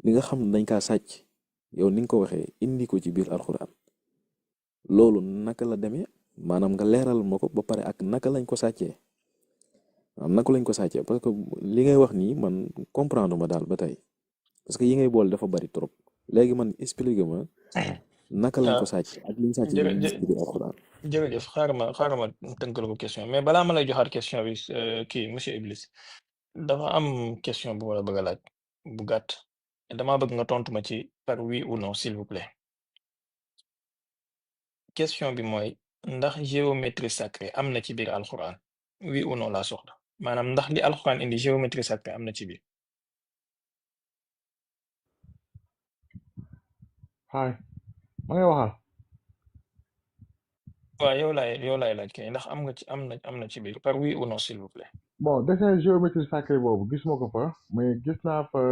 li nga xam ne dañ kaa sàcc yow ni nga ko waxee indi ko ci biir alxuraan loolu naka la demee maanaam nga leeral ma ko ba pare ak naka lañ ko sàccee naka lañ ko sàccee parce que li ngay wax nii man comprendre ma daal ba tey parce que yi ngay boole dafa bari trop léegi man expliquer ma naka lañ ko sàcc ak liñ sàcc ci biir alxuraan. jërëjëf xaaral ma tënkal ko question mais balaa ma lay joxaat question bi kii monsieur Iblis dafa am question bu ma la bëgg a laaj bu gàtt damaa bëgg nga tontu ma ci par oui ou non s'il vous plaît question bi mooy ndax géométrie sacrée am na ci biir alxuraan oui ou non laa soxla maanaam ndax li alxuraan indi géométrie sacrée am na ci biir. haay ma ngay waxal waaw yow laay laaj kay ndax am na ci biir par oui ou non s'il vous plaît. bon dessin géométrie sacrée boobu gis ma ko fa mais gis naa fa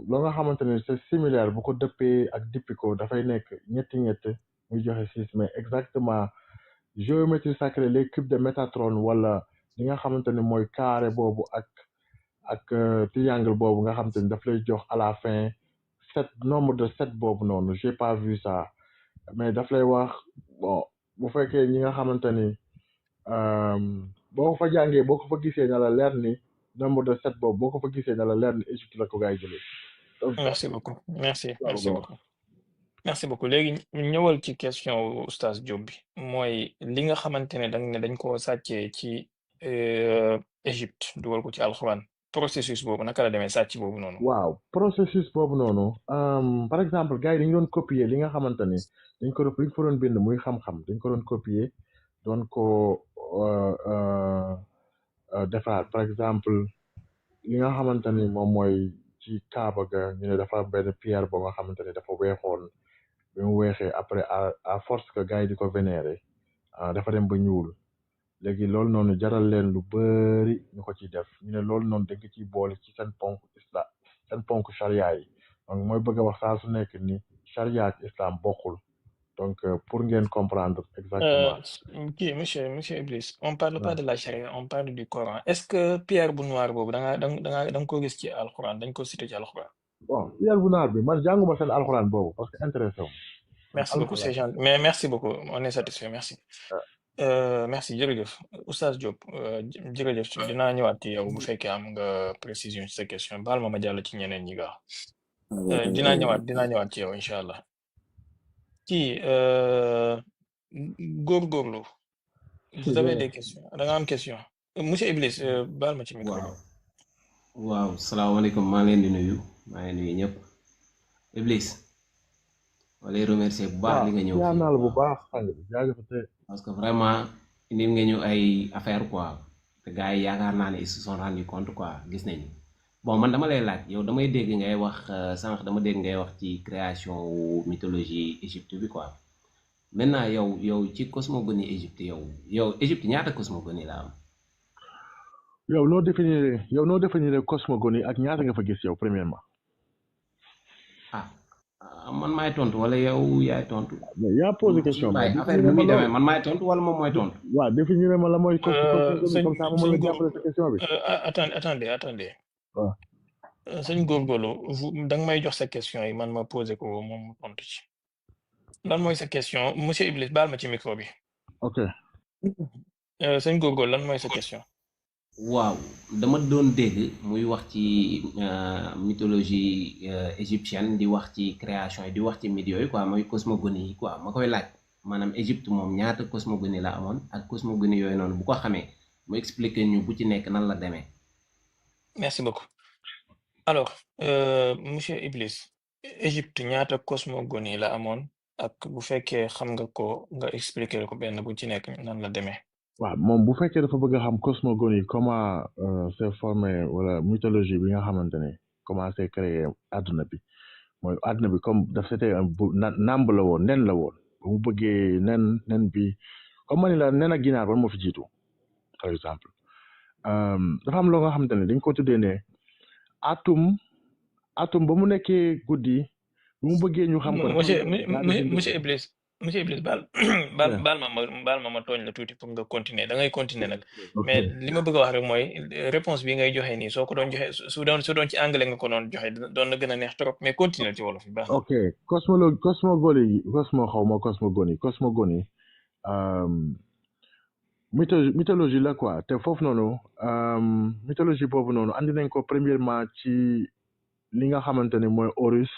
loo nga xamante ne c'est similaire bu ko dëppee ak dippi ko dafay nekk ñett muy joxe 6 mais exactement géométrie sacrée les cubes de Métatron wala li nga xamante ne mooy carré boobu ak triangle boobu nga xamante ni daf lay jox à la fin nombre de 7 boobu noonu j'ai pas vu ça mais daf lay wax bon bu fekkee ñi nga xamante ni boo ko fa jàngee boo ko fa gisee na la leer ni nombre de 7 boobu boo ko fa gisee na la leer ni Égypte la ko gaay jëlee. merci beaucoup merci beaucoup léegi ñëwal ci question oustaz Diop bi mooy li nga xamante ne dañ ko sàccee ci Égypte dugal ko ci alxuraan processus boobu naka la demee sàcc boobu noonu. waaw processus boobu noonu par exemple gars yi dañu doon copier li nga xamante ni dañ ko doon bind muy xam-xam dañ ko doon copier doon ko defaraat par exemple li nga xamante ni moom mooy ci Kaaba ga ñu ne dafa benn pierre boo nga xamante ni dafa weexoon bi mu weexee après à force que gars yi di ko vénérer dafa dem ba ñuul léegi loolu noonu jaral leen lu bëri ñu ko ciy def ñu ne loolu noonu dañ ko ciy boole ci seen ponk charia yi donc mooy bëgg a wax saa su nekk ni charia ak islam bokkul donc pour ngeen comprendre exactement. kii monsieur Iblis on parle pas de la charia on parle du Coran est-ce que pierre bu noir boobu da nga ko gis ci alxuraan dañ ko cité ci alxuraan. bon pierre bu noir bi man jànguma seen alxuraan boobu parce que intéressé wu. merci beaucoup c'est gentil mais merci beaucoup on est satisfait merci. merci jërëjëf Oustaz Diop jërëjëf dinaa ñëwaat ci yow bu fekkee am nga précision ci sa question baal ma jàll ci ñeneen ñi nga dinaa ñëwaat ci yow incha allah kii góorgóorlu vous avez des questions da nga am question monsieur Iblis baal ma ci micro bi. waaw salaamaaleykum maa ngi leen di nuyu ñëpp Iblis ma lay remercier bu baax li nga ñëw yaa naa la bu baax parce que vraiment indil nga ñu ay affaire quoi te gars yi yaakaar naa ne ils se sont rendu compte quoi gis nañu bon man dama lay laaj yow damay dégg ngay wax sànq dama dégg ngay wax ci création wu mythologie Égypte bi quoi maintenant yow ci cosmogonie Égypte yow Égypte ñaata cosmogonie la am. yow noo définir cosmogonie ak ñaata nga fa gis yow premièrement. man maay tontu wala yow yaay tontu. yaa posé question bi affaire bi muy demee man maay tontu wala moom mooy tontu. waaw définir ma la mooy cosmogonie comme ça ma mën la jàppale sa question bi. attendez. waaw. sëñ góorgóorlu da nga may jox sa question yi man ma posé ko moom mu tontu ci. lan mooy sa question monsieur Iblis baal ma ci micro bi. ok. sëñ góorgóorlu lan mooy sa question. waaw dama doon dégg muy wax ci mythologie égyptienne di wax ci création yi di wax ci mythes yooyu quoi mooy cosmogonie yi quoi ma koy laaj maanaam Égypte moom ñaata cosmogonie la amoon ak cosmogonie yooyu noonu bu ko xamee mu expliquer ñu bu ci nekk nan la demee. merci beaucoup alors monsieur Iblis Égypte ñaata cosmogonie la amoon ak bu fekkee xam nga ko nga expliquer ko benn bu ci nekk nan la demee. waaw moom bu fekkee dafa bëgg a xam cosmogonie comment c'est formé wala mythologie bi nga xamante ne comment c'est créé àdduna bi mooy àdduna bi comme daf c'était namb la woon nen la woon bu mu bëggee nen bi comme ma ni la nen ak ginaar ban moo fi jiitu par exemple dafa am loo nga xamante ne dañ ko tuddee ne atum ba mu nekkee guddi bu mu bëggee ñu xam ko monsieur Iblis baal ma tooñ la tuuti pour nga continuer da ngay continuer nag mais li ma bëgg a wax rek mooy réponse bi ngay joxe nii soo ko doon joxe su doon ci anglais nga ko doon joxe doon na gën a neex trop mais continuer ci wolof bi baax. ok cosmogonie mythologie la quoi te foofu noonu mythologie boobu noonu andi nañ ko premièrement ci li nga xamante ne mooy Horus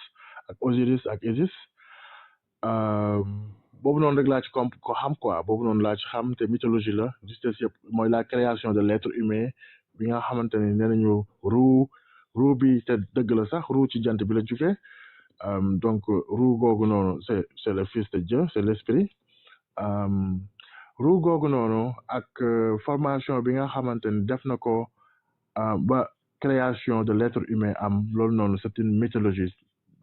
ak Osiris ak Isis. boobu noonu rek laa ci ko xam quoi boobu noonu laa ci xam te mythologie la justesse yëpp mooy la création de l'être humain bi nga xamante ne nee nañu roue bi te dëgg la sax roue ci jant bi la jóge donc roue googu noonu c'est le fils de Dieu c'est l'esprit roue googu noonu ak formation bi nga xamante ne def na ko ba création de l'être humain am loolu noonu c'est une mythologie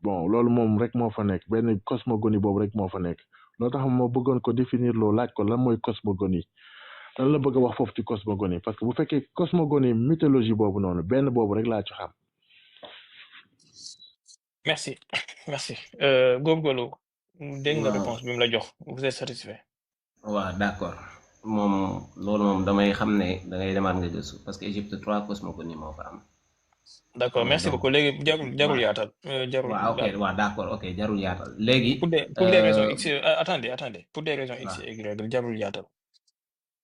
bon loolu moom rek moo fa nekk benn cosmogonie boobu rek moo fa nekk loo tax ma bëggoon ko définir loo laaj ko lan mooy cosmogonie lan la bëgg a wax foofu ci cosmogonie parce que bu fekkee cosmogonie mythologie boobu noonu benn boobu rek laa ci xam. merci góorgóorlu dégg nga réponse bi mu la jox vous êtes satisfait. waaw d'accord moom loolu moom damay xam ne da ngay demaat nga gëstu parce que Égypte 3 cosmogonie moo fa am. d'accord merci beaucoup léegi jarul yaatal. waaw ok waaw d'accord ok jarul yaatal léegi. pour des raisons x attendez pour des raisons x et y jarul yaatal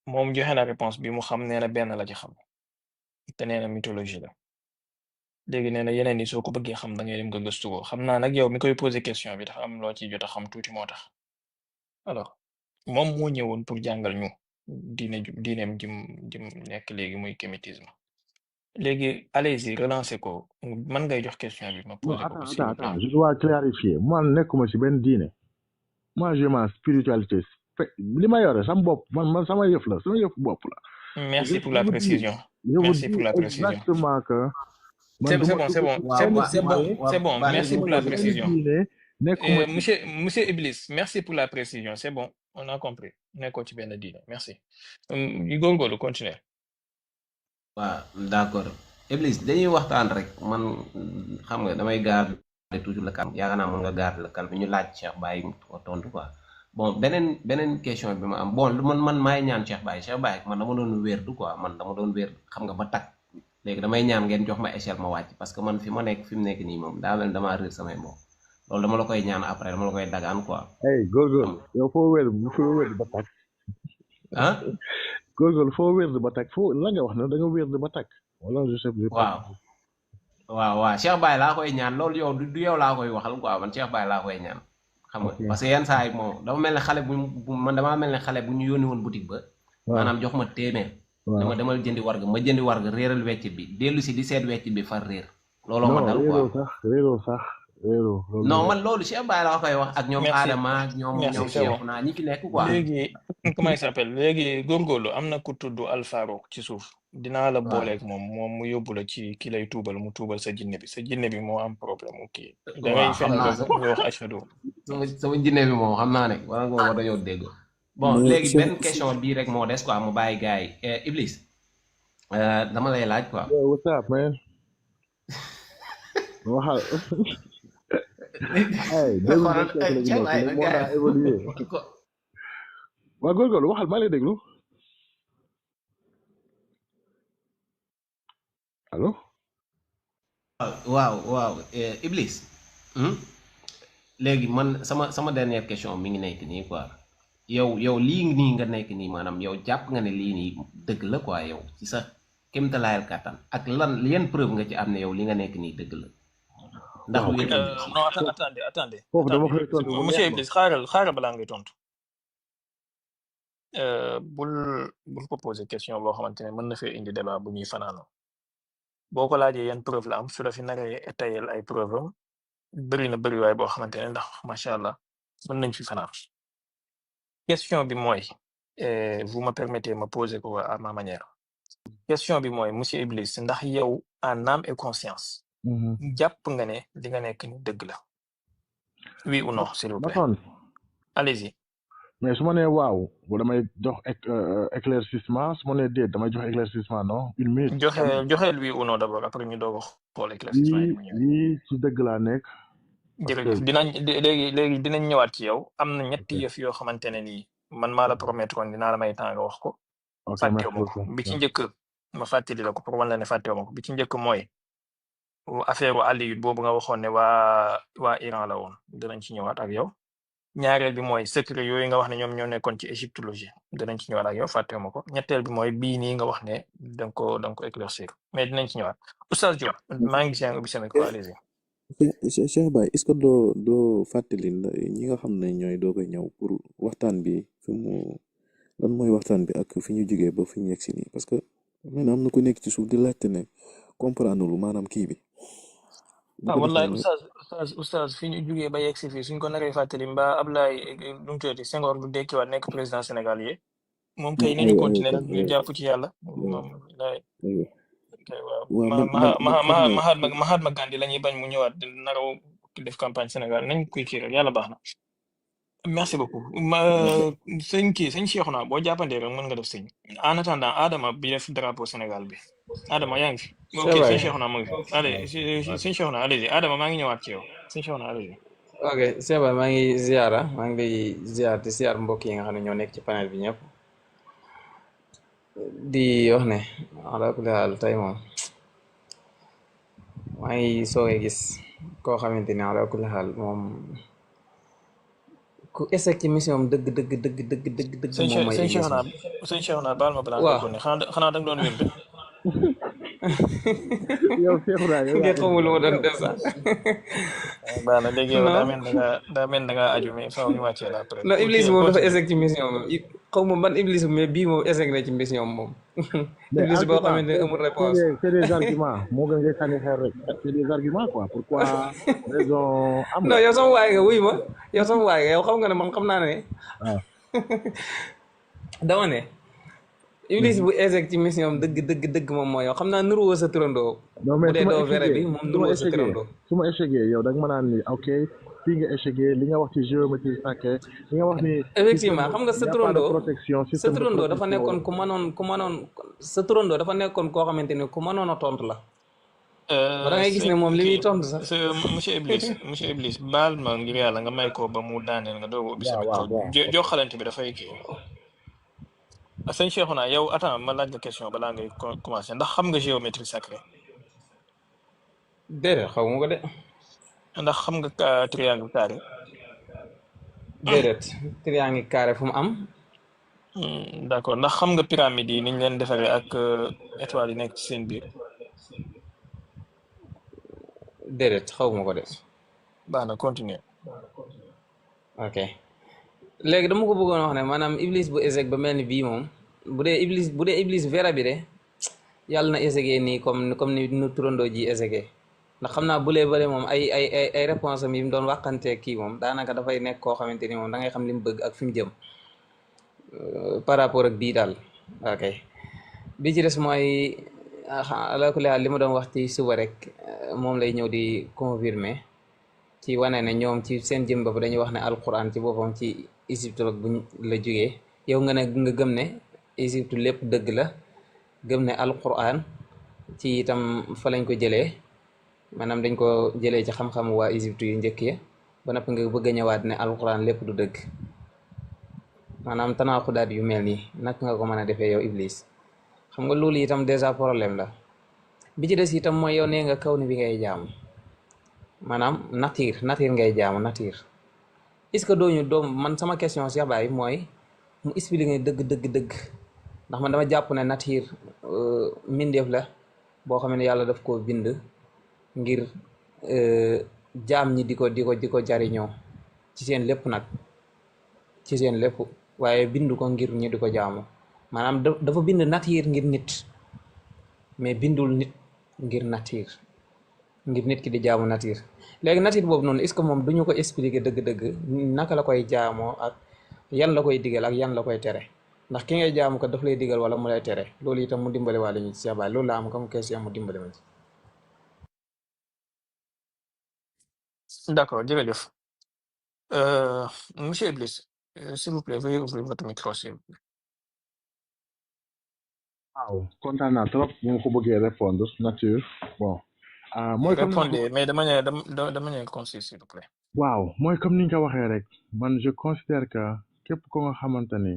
moom joxe na réponse bi mu xam nee na benn la ci xam te nee na mythologie la léegi nee na yeneen yi soo ko bëggee xam da ngay dem nga gëstu ko xam naa nag yow mi koy poser question bi dafa am loo ci jot a xam tuuti moo tax alors moom moo ñëwoon pour jàngal ñu diineem jim nekk léegi muy kémétisme. léegi allez-y relancer ko man ngay jox question bi ma poser ko. attends je dois clarifier man nekkuma ci benn diine moi j'ai ma spiritualité li ma yore sama bopp man sama yëf la sama yëf bopp la. merci pour la précision. merci pour la précision exactement que. c'est bon merci pour la précision. monsieur Iblis merci pour la précision c'est bon on a compris nekkoo ci benn diine merci yu góorgóorlu continuer. waaw d'accord Iblis dañuy waxtaan rek man xam nga damay garder toujours le calme yaakaar naa mën nga garder le calme ñu laaj Cheikh Baye ko tontu quoi bon beneen question bi ma am bon man maay ñaan Cheikh Baye man dama doon wérdu quoi man dama doon wér xam nga ba takk léegi damay ñaan ngeen jox ma échelle ma wàcc parce que man fi mu nekk nii moom daa mel damaa réer samay mbokk loolu dama la koy ñaan après dama la koy dagaan quoi. hey góorgóorlu yow foo wér ba takk. ah góorgóorlu foo wér ba tag foo la nga wax ne da nga wér ba tag wala je sais pas. waaw waaw Cheikh Baye laa koy ñaan loolu yow du yow laa koy waxal quoi man Cheikh Baye laa koy ñaan xam nga ok parce que yenn saa yi moom dafa mel ne xale man damaa mel ne xale bu ñu yónni woon boutique ba waaw maanaam jox ma téeméer dama waaw demal jëndi warga ma jëndi warga réeral wecc bi dellu si di seet wecc bi far réer looloo ma non dal quoi réeroo sax réeroo loolu non réeroo man loolu Cheikh Baye laa koy wax ak ñoom merci Adama ak ñoom merci c'est bon Cheikh naa ñi fi nekk quoi léegi comment il s'appelle léegi góorgóorlu am na ku tudd Alfarouk ci suuf dinaa la waaw booleeg moom mu yóbbu la ci ki lay tuubal mu tuubal sa jinne bi moo am problème mu kii da ngay waaw xam fexe naa nga wax ashadu sama jinne bi moom xam naa ne wala nga war dañoo dégg bon mais léegi Cheikh benn question bii rek moo des quoi mu bàyyi gars yi Iblis dama lay laaj quoi Yo, what's up man waxal ay déglu xoolal rek la ñu Cheikh nekk Baye nag nag moo gars daa évolué yi ko waa góorgóorlu waxal maa lay déglu allo waaw Iblis léegi man sama dernière question mi ngi nekk nii quoi yow lii nii nga nekk nii maanaam yow jàpp nga ne lii nii dëgg la quoi yow ci sa kéemtalaayal kàttan ak lan yan preuve nga ci am ne yow li nga nekk nii dëgg la ndax waaw wér na aussi non attendez foofu dama koy tontu bu monsieur neex Iblis xaaral balaa ngay tontu bul ko poser question boo xamante ne mën na fee indi débat bu ñuy fanaanoo boo ko laajee yan preuve la am su la fi naree étayel ay preuve am bëri na bëri waay boo xamante ne ndax macha allah mën nañ fi fanaan question bi mooy vous me permettez ma poser ko à ma manière question bi mooy monsieur Iblis ndax yow en âme et conscience Mhm. jàpp nga ne li nga nekk ni dëgg la oui ou non s'il vous ma plaît tontu allez-y mais su ma nee waaw bu damay jox éclaircissement su ma nee déet damay jox éclaircissement non une minute joxeel oui ou non d'abord après ñu doog a xool éclaircissement yi lii mu ñëwee lii ci dëgg laa nekk parce que jërëjëf léegi dinañ ñëwaat ci yow am na ñetti yëf yoo xamante ne nii man maa la promettre woon dinaa la may temps nga wax ko ok fàttewu merci ma ko beaucoup bi ci njëkk ma fàttali la ko pour wan la ne fàttewu ma ko bi ci njëkk mooy affaire Aliou boobu nga waxoon ne waa Iran la woon dinañ ci ñëwaat ak yow ñaareel bi mooy secret yooyu nga wax ne ñoom ñoo nekkoon ci égyptologie dinañ ci ñëwaat ak yow fàttewu ma ko ñetteel bi mooy bii nii nga wax ne da nga ko éclaircir mais dinañ ci ñëwaat Oustaz Diop maa ngi seen ubbi sa micro allez-y Cheikh Baye est-ce que doo fàttali ñi nga xam ne ñooy doo koy ñëw pour waxtaan bi fi mu lan mooy waxtaan bi ak fi ñu jógee ba fi ñu yegg si nii parce que mel na am na ku nekk ci suuf di laajte ne comprendre lu maanaam kii bi bu ko wallaay defee oustaz fi ñu jugee ba yegg si fii suñ ko naree fàttali mbaa Ablaye lu mu tuddati Senghor du dekkiwaat nekk président Sénégal yi moom kay nañu continuer rek ñu jàpp ci yàlla moom lay kay waaw Mahatma Gandhi la ñuy bañ mu ñëwaat naraw def campagne Sénégal nañ kuy kii rek yàlla baax na merci beaucoup sëñ Cheikhouna boo jàppandee rek mën nga def sëñ en attendant Adama bi def drapeau Sénégal bi Adama yaa ngi fi ok sëñ Cheikhouna mu ngi fi allez sëñ Cheikhouna allez-y Adama maa ngi ñëwaat ci yow sëñ Cheikhouna allez-y ok Seba maa ngi maa ngi lay ziar di ziar mbokk yi nga xam ne ñoo nekk ci panel bi ñëpp di wax ne ala kulli haal tey moom maa ngi soogee gis koo xamante ni ala kulli haal moom ku échec ci mission am dëgg moom mooy sëñ Cheikhouna baal ma balaa nga ko ne xanaa da nga doon wér de yow Cheikhouna yow nga xamul lu ma doon def sax baax na léegi yow daa mel da ngaa aju mais faaw ñu wàccee la après non Iblis moom dafa échec ci mission moom xaw ma ban Iblis mais bii moom échec na ci mission moom Iblis boo xamante ne amul réponse c'est des arguments moo gën ngay sànni xeer rek c'est des arguments quoi pourquoi raison am non yow sama waay nga wuy ma yow sama waay nga yow xam nga ne man xam naa ne dama ne Iblis bu échec ci mission am dëgg moom mooy yow xam naa nuruwoo sa turandoo bu dee doo vrai bi moom nuruwoo sa turandoo su ma échecgé yow da nga ma naan ni ok fii nga échecgé li nga wax ci géométrie sacrée li nga wax ni effectivement xam nga sa turandoo dafa système nekkoon ku mënoon sa turandoo dafa nekkoon koo xamante ne ku mënoon a tontu la da ngay gis ne moom li muy tontu sax monsieur Iblis baal ma ngir yàlla nga may ko ba mu daaneel nga doog ubbi sa micro jox xalante bi dafay kii sëñ Cheikhouna yow attends ma laaj la question balaa ngay commencer ndax xam nga géométrie sacrée déedéet xaw ma ko de ndax xam nga triangle carré déedéet triangle carré fu mu am D'accord ndax xam nga pyramide yi niñ leen defaree ak étoile yi nekk ci seen biir. déedéet xaw ma ko de. baax na continuer. ok léegi dama ko bëggoon wax ne maanaam iblis bu échec ba mel ni bii moom bu dee iblis vera bi de yàlla na échecgee nii comme ni nu turandoo ji échecgee ndax xam naa bulee bële moom ay réponse am yi mu doon waxantee kii moom daanaka dafay nekk koo xamante ni moom da ngay xam li mu bëgg ak fi mu jëm par rapport ak bii daal ok bi ci des mooy alaakulli haal li ma doon wax ci suba rek moom lay ñëw di confirmer ci wane ne ñoom ci seen jëm bopp dañuy wax ne alquran ci boppam ci Égypte buñ la jógee yow nga gëm ne Égypte lépp dëgg la gëm ne alquran ci itam fa lañ ko jëlee maanaam dañ ko jëlee ci xam-xam waa Égypte yu njëkk ya ba noppi nga bëgg a ñëwaat ne alquran lépp du dëgg maanaam tanaaxudaat yu mel nii naka nga ko mën a defee yow Iblis xam nga loolu itam dèjà problème la bi ci des itam mooy yow nee nga kaw ni bi ngay jaamu maanaam nature ngay jaamu nature est-ce que dooñu doom man sama question Cheikh Baye mooy mu expliquer dëgg ndax man dama jàpp ne nature mbindeef la boo xam ne yàlla daf koo bind ngir jaam ñi di ko jariñoo ci seen lépp nag ci seen lépp waaye bindu ko ngir ñi di ko jaamu maanaam dafa bind nature ngir nit mais bindul nit ngir nature ngir nit ki di jaamu nature léegi nature boobu noonu est-ce que moom duñu ko expliquer dëgg-dëgg naka la koy jaamoo ak yan la koy digal ak yan la koy tere ndax ki ngay jaamu ko daf lay digal wala mu lay tere loolu itam mu dimbale waa lañu ci Cheikh Baye loolu la am comme question mu dimbale ma ci. D'accord jërëjëf monsieur Iblis s'il vous plaît veuillez ouvrir votre micro s'il vous plaît. waaw kontaan naa trop bu ma ko bëggee répondre nature bon. mooy comme répondez mais de manière concise s'il vous plaît. waaw mooy comme ni nga ko waxee rek man je considère que képp ko nga xamante ni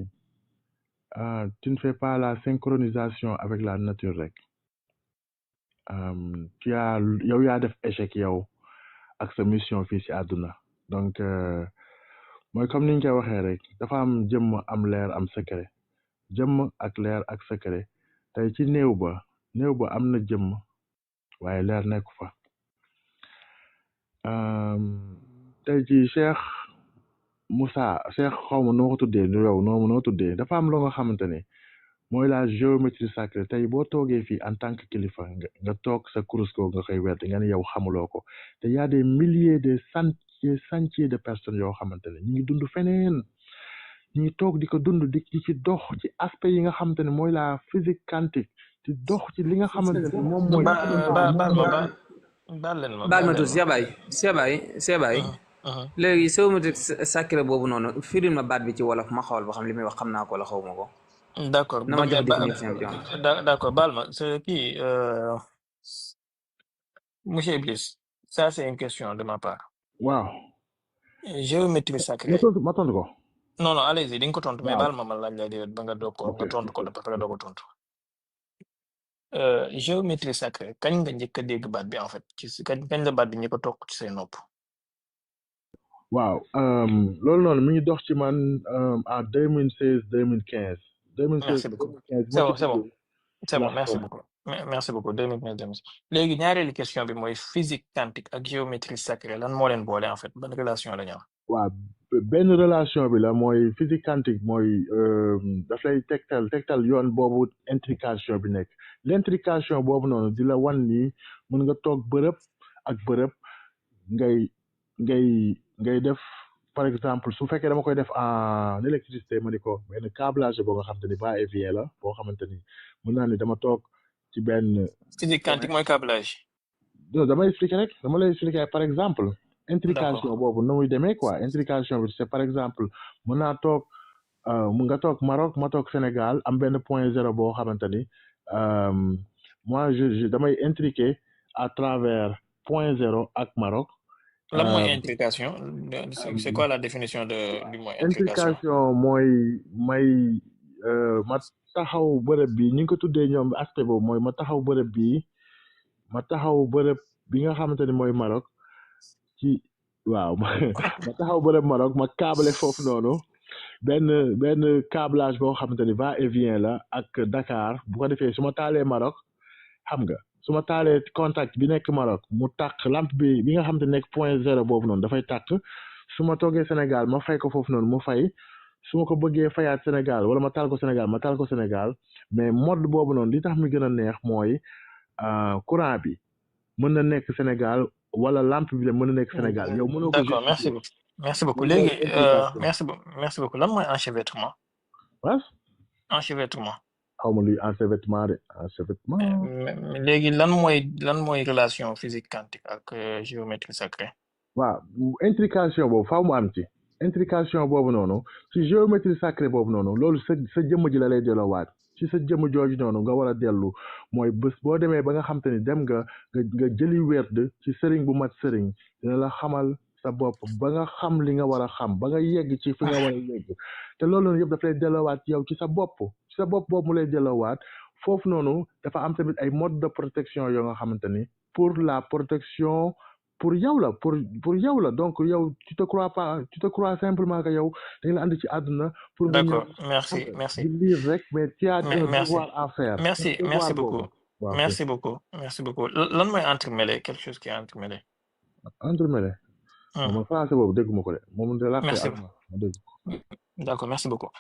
tu ne fais pas la synchronisation avec la nature rek yow yaa def échec yow ak sa mission fii ci àdduna donc mooy comme ni nga koy waxee rek dafa am jëmm am leer am secret jëmm ak leer ak secret tey ci néew ba am na jëmm waaye leer nekku fa tey ci Cheikh Moussa Cheikh xawma noo ko tuddee yow noo tuddee dafa am loo nga xamante ne mooy la géométrie sacrée tey boo toogee fii en tant que kilifa nga toog sa kurus ko nga koy wedd nga ne yow xamuloo ko te y a des milliers de centaines de personnes yoo xamante ne ñu ngi dund feneen ñu ngi toog di ko dund di ci dox ci aspect yi nga xamante ne mooy la physique quantique di dox ci li nga xamante ne moom mooy baal ma tuuti Cheikh Baye léegi géométrie sacrée boobu noonu firil ma baat bi ci wolof ma xool ba xam li muy wax xam naa ko la xaw ma ko. D'accord na ma jox définition bi d'accord baal ma c'est kii monsieur Iblis ça c'est une question de ma part. waaw. géométrie sacrée. ma tontu ko. non allez-y di nga ko tontu mais baal ma laaj la di ba nga doog ko nga tontu ko ba pare doog ko tontu. géométrie sacrée kañ nga njëkk a dégg baat bi en fait ci kañ la baat bi ñi ko toog ci say nopp. waaw loolu noonu mi ngi dox ci man en 2016 2015. 2016 merci beaucoup c'est bon merci beaucoup 2015 2016 léegi ñaareelu question bi mooy physique quantique ak géométrie sacrée lan moo leen boole en fait ban relation la ñu am. waaw benn relation bi la mooy physique quantique mooy daf lay tegtal yoon boobu intrication bi nekk l'intrication boobu noonu di la wan ni mën nga toog bërëb ak bërëb ngay def par exemple su fekkee dama koy def en électricité ma ni ko benn câblage boo nga xamante ni va et vient la boo xamante ni mën naa ni dama toog ci benn physique quantique mooy câblage. non dama lay expliquer par exemple intrication boobu na muy demee quoi intrication bi c'est par exemple mën naa toog nga toog Maroc ma toog Sénégal am benn point zéro boo xamante ni moi je damay intriquer à travers point zéro ak Maroc. lan mooy intrication c'est quoi la définition du mot intrication mooy ma taxaw bërëb bi ñu ngi ko tuddee ñoom aspect boobu mooy ma taxaw bërëb bi nga xamante ni mooy Maroc ci waaw ma taxaw bërëb Maroc ma câble foofu noonu benn câblage boo xamante ni va et vient la ak Dakar bu ko defee su ma taalee Maroc xam nga su ma taalee contact bi nekk Maroc mu tàkk lampe bi nga xamante nekk point zéro boobu noonu dafay tàkk su ma toogee Sénégal ma fay ko foofu noonu mu fay su ma ko bëggee fayaat Sénégal wala ma taal ko Sénégal ma taal ko Sénégal mais mode boobu noonu li tax mi gën a neex mooy courant bi mën na nekk Sénégal wala lampe bi mën na nekk Sénégal yow mënoo ko d'accord merci beaucoup merci beaucoup loolu mooy léegi implication merci beaucoup lan mooy enchevêtrement was enchevêtrement xaw ma luy enchevêtrement de enchevêtrement léegi lan mooy relation physique quantique ak géométrie sacrée waaw intrication boobu faaw mu am ci intrication boobu noonu ci géométrie sacrée boobu noonu loolu sa jëmm ji la lay delloowaat ci sa jëmm jooju noonu nga war a dellu mooy bés boo demee ba nga xam te ni dem nga jëli werd ci sëriñ bu mat sëriñ dina la xamal sa bopp ba nga xam li nga war a xam ba nga yegg ci fi nga war a yegg te loolu noonu yëpp daf lay delloowaat yow ci sa bopp boobu mu lay delloowaat foofu noonu dafa am tamit ay mode de protection yoo nga xamante ni pour la protection pour yow la pour yow la donc yow tu te crois simplement que yow dañ la andi ci àdduna pour nga ñëw d'accord merci di lire rek mais tu as un merci devoir à faire merci beaucoup merci beaucoup lan mooy entremêlé quelque chose qui est entremêlé entremêlé moom français boobu dégguma ko de moom de la merci ma dégg d'accord merci beaucoup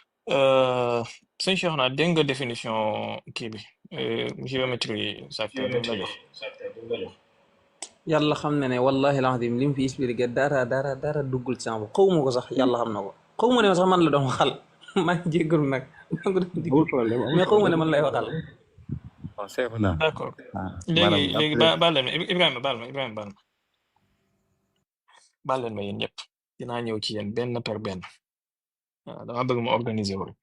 sëñ Cheikh naa dégg nga définition kii bi géométrie sacrée bi nga jox yàlla xam na ne wallahi alazim li mu fi expliqué dara duggul ci sama xaw ma ko sax yàlla xam na ko xaw ma ne sax man la doon waxal maa ngi jéggalu nag mais xaw ma ne man lay waxal d'accord léegi baal leen ma Ibrahima baal leen ma yéen ñëpp dinaa ñëw ci yéen benn par benn dama bëgg ma organiser wu rek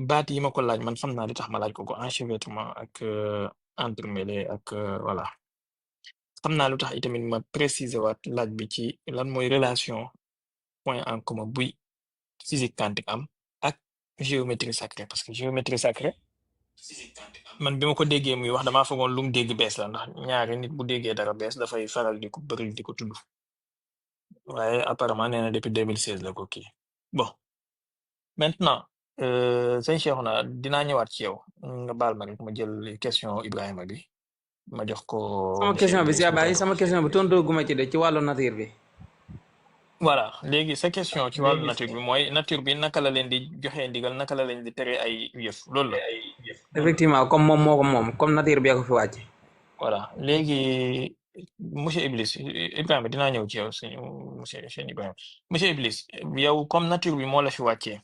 baat yi ma ko laaj man xam naa li tax ma laaj ko enchevêtrement ak entremêlé ak voilà xam naa lu tax itamit ma préciser waat laaj bi ci lan mooy relation point en commun buy physique quantique am ak géométrie sacrée parce que géométrie sacrée man bi ma ko déggee muy wax damaa foogoon lu mu dégg bees la ndax ñaari nit bu déggee dara bees dafay faral di ko bëri di ko tudd waaye apparemment nee na depuis 2016 la ko kii bon maintenant sëñ Cheikhouna dinaa ñëwaat ci yow nga baal ma rek ma jël question Ibrahima bi ma jox ko sama question bi si bàyyi sama question bi tontoo guma ci de ci wàllu nature bi voilà léegi sa question ci wàllu nature bi mooy nature bi naka la leen di joxee ndigal naka la leen di tere ay yëf loolu la effectivement comme moom moo ko moom comme nature bi ko fi wàcce voilà léegi monsieur Iblis Ibrahima dinaa ñëw ci yow suñu monsieur Ibrahima monsieur Iblis yow comme nature bi moo la fi wàccee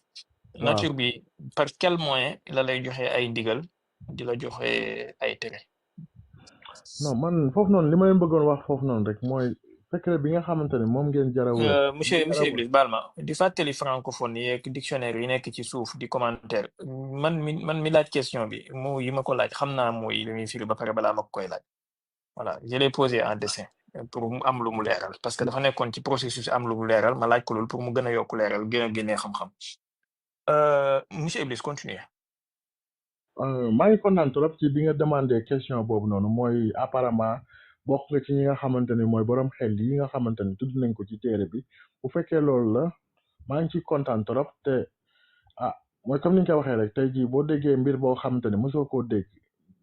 nature bi par quel moyen la lay joxe ay ndigal di la joxe ay tere non man foofu noonu li ma leen bëggoon wax foofu noonu rek mooy secret bi nga xamante ne moom ngeen jarawul monsieur Iblis baal ma di fàttali francophone yi ak dictionnaire yi nekk ci suuf di commentaire man mi laaj question bi mu yi ma ko laaj xam naa mooy li muy firi ba pare balaa ma koy laaj voilà je l'ai posé en dessin pour mu am lu mu leeral parce que dafa nekkoon ci processus am lu mu leeral ma laaj ko loolu pour mu gën a yokku leeral gën a génnee xam-xam monsieur Iblis continuer maa ngi kontaan trop ci bi nga demandé question boobu noonu mooy apparemment bokk nga ci ñi nga xamante ni mooy borom xel yi nga xamante ni tudd nañ ko ci téere bi bu fekkee loolu la maa ngi ciy kontaan trop te mooy comme ni ñu ko waxee rek tey jii boo déggee mbir boo xamante ni mosoo koo dégg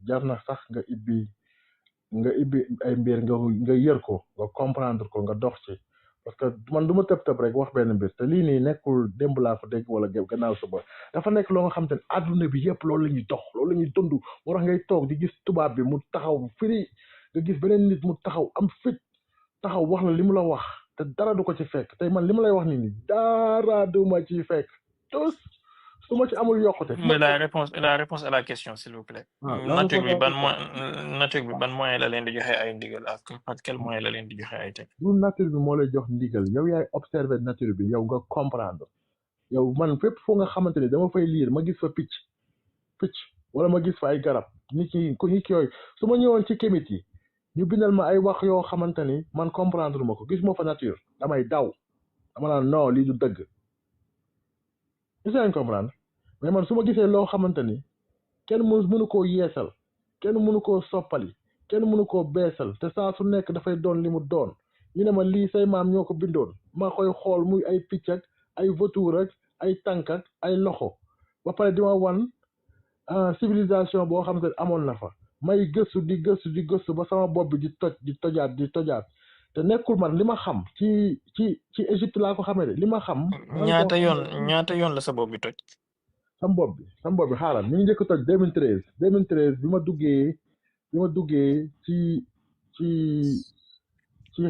jar na sax nga ibbi ay mbir nga yër ko nga comprendre ko nga dox ci parce que man du ma tëb rek wax benn mbir te lii nii nekkul démb laa fa dégg wala gannaaw suba dafa nekk loo nga xamante ni àdduna bi yëpp loolu la ñuy dox loolu la ñuy dund moo tax ngay toog di gis tubaab bi mu taxaw firi nga gis beneen nit mu taxaw am fit taxaw wax la li mu la wax te dara du ko ci fekk tey man li ma lay wax nii dara du ma ci fekk tous su ma ci amul yokkute. mais la réponse à la question s'il vous plaît. nature bi ban moyen la leen di joxe ay ndigal ak par quel moyen la leen di joxe ay teg. du nature bi moo lay jox ndigal yow yaay observer nature bi yow nga comprendre yow man fépp foo nga xamante ni dama fay lire ma gis fa picc wala ma gis fa ay garab nit yooyu su ma ñëwoon ci kémit yi ñu bindal ma ay wax yoo xamante ni man comprendre ma ko gis moo fa nature damay daw dama naan non lii du dëgg essaye comprendre mais man su ma gisee loo xamante ni kenn mënu koo yeesal kenn mënu koo soppali kenn mënu koo beesal te saa su nekk dafay doon li mu doon ñu ne ma lii say maam ñoo ko bindoon ma koy xool muy ay picc ak ay vautour ak ay tànk ak ay loxo ba pare di ma wan civilisation boo xam ne amoon na fa may gëstu di gëstu ba sama bopp bi di tojaat te nekkul man li ma xam ci Égypte laa ko xamee de li ma xam mooy koo xam ne ñaata yoon la sa bopp bi toj. sama bopp bi xaaral mi ngi njëkk toj 2013 bi ma duggee ci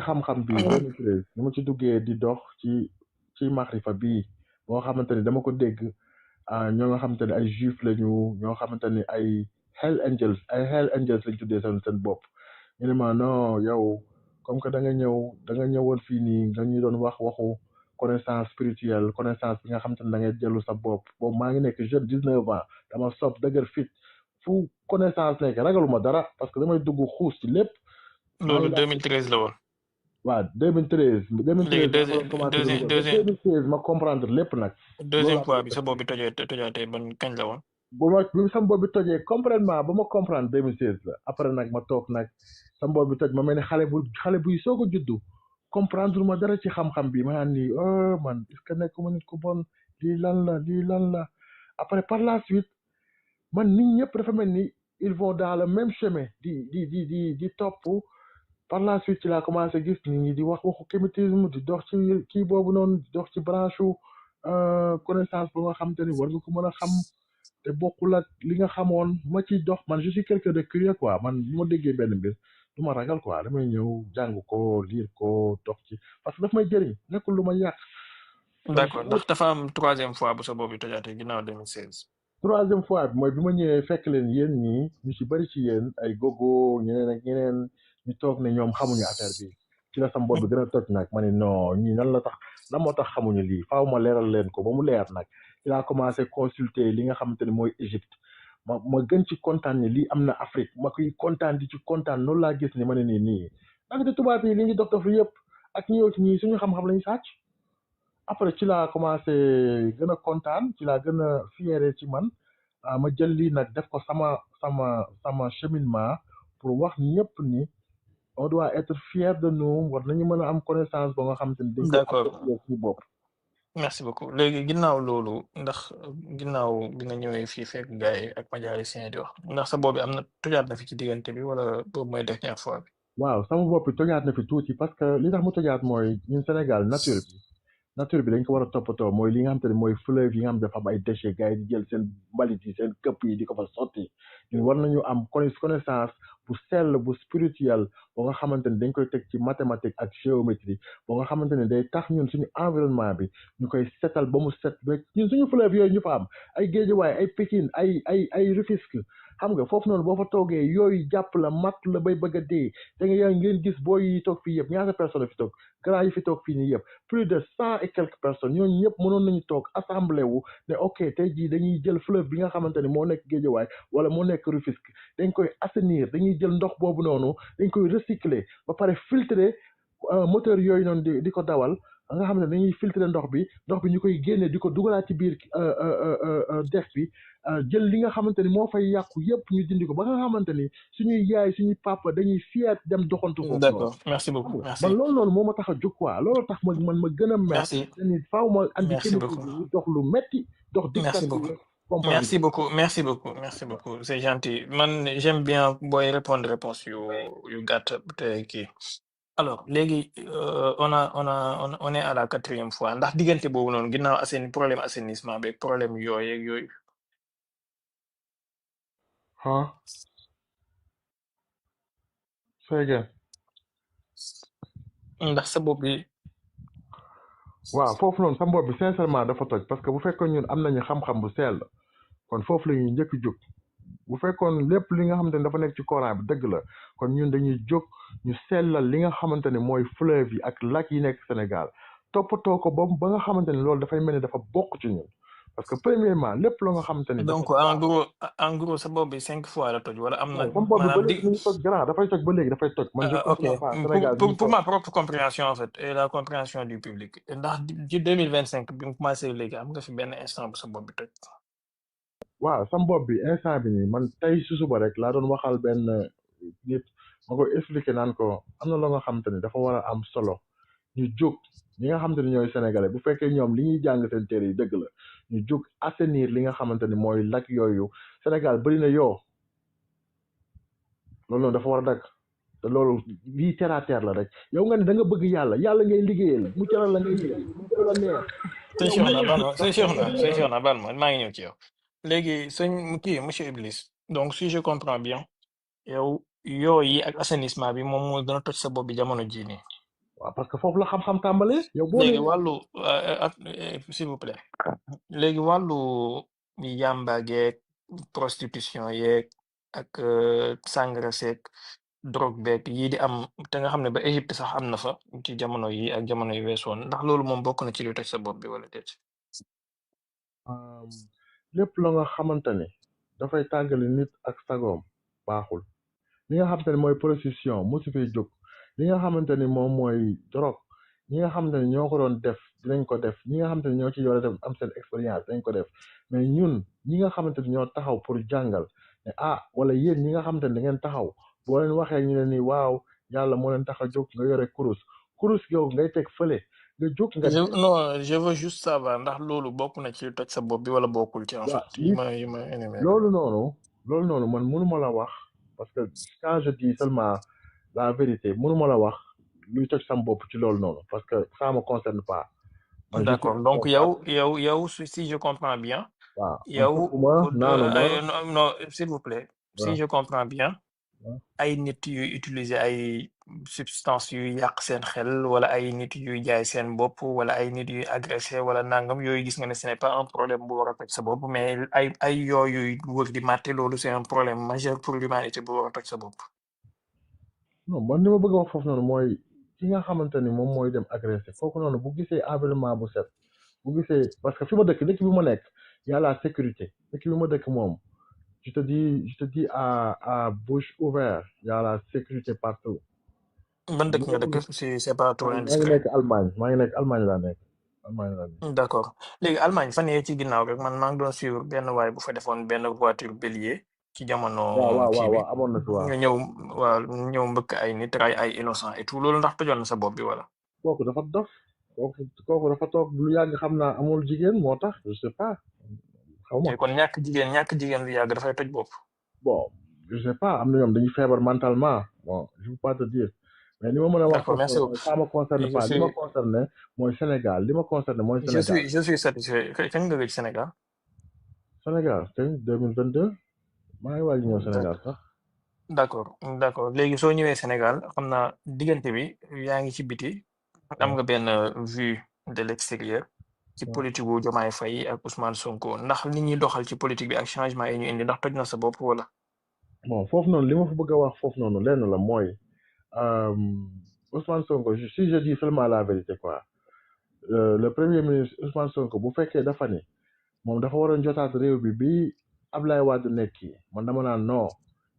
xam-xam bi 2013 ni ma ci duggee di dox ci maxrifa bii boo xamante ni dama ko dégg ñoo nga xamante ni ay juif lañu ñoo xamante ni ay hell angels lañ tuddee seen bopp ñu ne ma non yow comme que da nga ñëwoon fii nii nga ñu doon waxu connaissance spirituelle connaissance bi nga xamante ni da ngay dellu sa bopp boobu maa ngi nekk jeune 19 ans dama sob dëgër fit fu connaissance nekk ragaluma dara parce que damay dugg xuus ci lépp. loolu 2013 la woon. waaw 2013. léegi 2016 ma comprendre lépp nag. deuxième fois bi sa bopp bi tojaatee ban kañ la woon. bi sama bopp bi tojee complètement ba ma comprendre 2016 la après nag ma toog nag sama bopp bi toj ma mel ni xale buy soog a juddu comprendre ma dara ci xam-xam bi ma naan nii man est-ce que nekkuma nit ku bon lii lan la après par la suite man nit ñëpp dafa mel ni ils vont dans le même chemin di topp. par la suite ci laa commencé gis nit ñi di waxu kémitisme di dox ci kii boobu noonu di dox ci branche connaissance bu nga xam te ni war nga ko mën a xam te bokkul ak li nga xamoon ma ciy dox man je suis quelqu'un de curieux quoi man bu ma déggee benn mbir du ma ragal quoi damay ñëw jàng ko lire ko dox ci parce que daf may jëriñ nekkul lu ma yàq. d'accord ndax dafa am troisième fois bu sa bopp bi tojaatee ginnaaw 2016. troisième fois bi mooy bi ma ñëwee fekk leen yéen ñii ñu ci bari ci yéen ay gogo ñeneen ak ñeneen. ñu toog ne ñoom xamuñu affaire bi ci la sama bopp bi gën a toj nag ma ne non ñii lan moo tax xamuñu lii faaw ma leeral leen ko ba mu leer nag ci laa commencé consulter li nga xamante ne mooy Égypte ma gën ci kontaan ne lii am na Afrique ma koy kontaan di ci kontaan loolu laa gis ni ma ne nii nag de tubaab yi li ñu dof yëpp ak ñii suñu xam-xam lañu sàcc après ci laa commencé gën a kontaan ci laa gën a fiéré ci man ma jël lii nag def ko sama cheminement pour wax ñëpp ni on doit être fier de nous war nañu mën a am connaissance ba nga xam te ni dañ d'accord suñu bopp. merci beaucoup léegi ginnaaw loolu ndax ginnaaw bi nga ñëwee fii fekk gars yi ak majaalisien di wax ndax sa bopp bi am na tojaat na fi ci diggante bi wala boobu mooy dernière fois bi. waaw sama bopp bi tojaat na fi tuuti parce que li tax mu tojaat mooy ñun Sénégal nature bi dañ ko war a toppatoo mooy li nga xam te ne mooy fleuve yi nga xam dafa am ay déchets gars yi di jël seen mbalit yi seen këpp yi di ko fa sotti ñun war nañu am connaissance bu sell bu spirituel boo nga xamante ni dañ koy teg ci mathématique ak géométrie boo nga xamante ne day tax ñun suñu environnement bi ñu koy setal ba mu set ba ñun suñu fleuve yooyu ñu fa am ay Guédiawaye ay Pikine ay Rufisque xam nga foofu noonu boo fa toogee yooyu jàpp la matt la bay bëgg a dee da nga yaa ngeen gis booy yi toog fii yëpp ñaata personnes fi toog grand yi fi toog fii nii yëpp plus de 100 et quelques personnes ñooñu ñëpp mënoon nañu toog assemblée wu ne ok tey jii dañuy jël fleuve bi nga xamante ni moo nekk Guédiawaye wala moo nekk Rufisque dañ koy assainir dañuy jël ndox boobu noonu dañ koy recycler ba pare filtrer moteur yooyu noonu di ko dawal nga xam ne dañuy filtrer ndox bi ñu koy génne di ko dugalaat ci biir dex bi jël li nga xamante ni moo fay yàqu yëpp ñu dindi ko ba nga xamante ni suñuy yaay suñuy papa dañuy fier dem doxantu foofu. d'accord merci beaucoup merci man loolu noonu moo ma tax a jóg quoi loolu tax ma gën a mer. merci ni faaw ma andi merci beaucoup dox lu metti dox merci beaucoup c'est gentil man j'aime bien booy répondre réponse yu gàtt te kii alors léegi on est à la 4e fois ndax diggante boobu noonu ginnaaw problème assainissement beeg problème yooyu ndax sa bopp bi waaw foofu noonu sa bopp bi sincèrement dafa toj parce que bu fekkoon ñun am nañu xam-xam bu sell kon foofu la ñuy njëkk jóg bu fekkoon lépp li nga xamante ni dafa nekk ci Coran bi dëgg la kon ñun dañuy jóg ñu sellal li nga xamante ni mooy fleuve yi ak lac yi nekk Sénégal toppatoo ko ba nga xamante ni loolu dafay mel ni dafa bokk ci ñun parce que premièrement lépp loo nga xamante ni. donc en gros sa bopp bi 5 fois la toj wala am na. sama bopp bi ba léegi ñu toj grand dafay toj ba léegi dafay toj. man je comprends pas Sénégal pour ma propre compréhension en fait et la compréhension du public ndax ci 2025 bi mu commencé léegi am nga fi benn instant bu sa bopp bi toj. waaw sama bopp bi instant bi nii man tey si suba rek laa doon waxal benn nit ma koy expliquer naan ko am na loo nga xamante ni dafa war a am solo ñu jóg ñi nga xamante ni ñooy sénégalais bu fekkee ñoom li ñuy jàng seen téere yi dëgg la ñu jóg assainir li nga xamante ni mooy lac yooyu Sénégal bëri na yoo loolu noonu dafa war a dagg te loolu lii terre à terre la rek yow nga ne da nga bëgg yàlla ngay liggéeyal mu teral la ngay liggéey mu teral la neex sëñ yow Cheikh mu na baal ma neex sëñ Cheikh na baal ma maa ngi ñëw ci yow léegi sëñ kii monsieur Iblis donc si je comprends bien yow yi ak assainissement bi moom moo gën a toj sa bopp bi jamono jii nii waaw parce que foofu la xam-xam tàmbalee yow boo léegi nee wàllu s'il vous plaît léegi wàllu yàmba geeg prostitution yeeg ak sàngara seeg drogue beeg yii di am te nga xam ne ba Égypte sax am na fa ci jamono yi ak jamono yu wees woon ndax loolu moom bokk na ci lu toj sa bopp bi wala déet lépp la nga xamante ni dafay tàggali nit ak sagoom baaxul li nga xamante ni mooy prostitution mosu fee jóg li nga xamante ni moom mooy drogue ñi nga xamante ni ñoo ko doon def dinañ ko def ñi nga xamante ni ñoo ci yore def am seen expérience dinañ ko def mais ñun ñi nga xamante ni ñoo taxaw pour jàngal ne wala yéen ñi nga xamante ni da ngeen taxaw boo leen waxee ñu ne ni waaw yàlla moo leen tax a jóg nga yore kurus yow ngay teg fële nga jóg nga non je veux juste savoir ndax loolu bokk na ci lu toj sa bopp bi wala bokkul ci en fait yi ma énuméré loolu noonu man mënuma la wax parce que quand je dis seulement la vérité mënuma la wax luy toj sam bopp ci loolu noonu parce que ça me concerne pas man d'accord donc yow si je comprends bien waaw yow non s'il vous plaît si je comprends bien ay nit yuy utiliser ay substance yuy yàq seen xel wala ay nit yuy jaay seen bopp wala ay nit yuy agressé wala nangam yooyu gis nga ne ce n'est pas un problème bu war a toj sa bopp mais ay yooyu wër di màtte loolu c'est un problème majeur pour l'humanité bu war a toj sa bopp non man li ma bëgg a wax foofu noonu mooy ki nga xamante ni moom mooy dem agressé kooku noonu bu gisee environnement bu set bu gisee parce que fi ma dëkk bi ma nekk y a la sécurité dëkk bi ma dëkk moom je te dis à bouche ouverte y a la sécurité partout. ban dëkk nga dëkk si c'est pas trop indiscret. maa ngi nekk Allemagne laa nekk. d'accord léegi Allemagne fan yee ci ginnaaw rek man maa ngi doon suivre benn waay bu fa defoon benn voiture bélier ci jamono. kii bi amoon na nga ñëw mbëkk ay nit ray ay innocent et tout loolu ndax tojoon na sa bopp bi wala. kooku dafa dof kooku dafa toog lu yàgg xam naa amul jigéen moo tax je sais pas. xaw ma kon ñàkk jigéen lu yàgg dafay toj bopp. bon je sais pas am na ñoom dañuy feebar mentalement bon je peux pas te dire mais li ma mën a wax ça me concerne pas li ma concerné mooy Sénégal li ma concerné mooy Sénégal je suis satisfait kañ nga gëj Sénégal. Sénégal kañ 2022 maa ngi waaj ñëw Sénégal sax. d'accord léegi soo ñëwee Sénégal xam naa diggante bi yaa ngi ci biti am nga benn vue de l'extérieur ci politique bu Diomaye Faye ak Ousmane Sonko ndax li ñuy doxal ci politique bi ak changement yi ñu indi ndax toj na sa bopp wala. bon foofu noonu li ma fa bëgg a wax foofu noonu lenn la mooy Ousmane Sonko si je dis seulement la vérité quoi le premier ministre Ousmane Sonko bu fekkee dafa ni moom dafa waroon jotaat réew bi Ablaye Wade nekki man dama naan non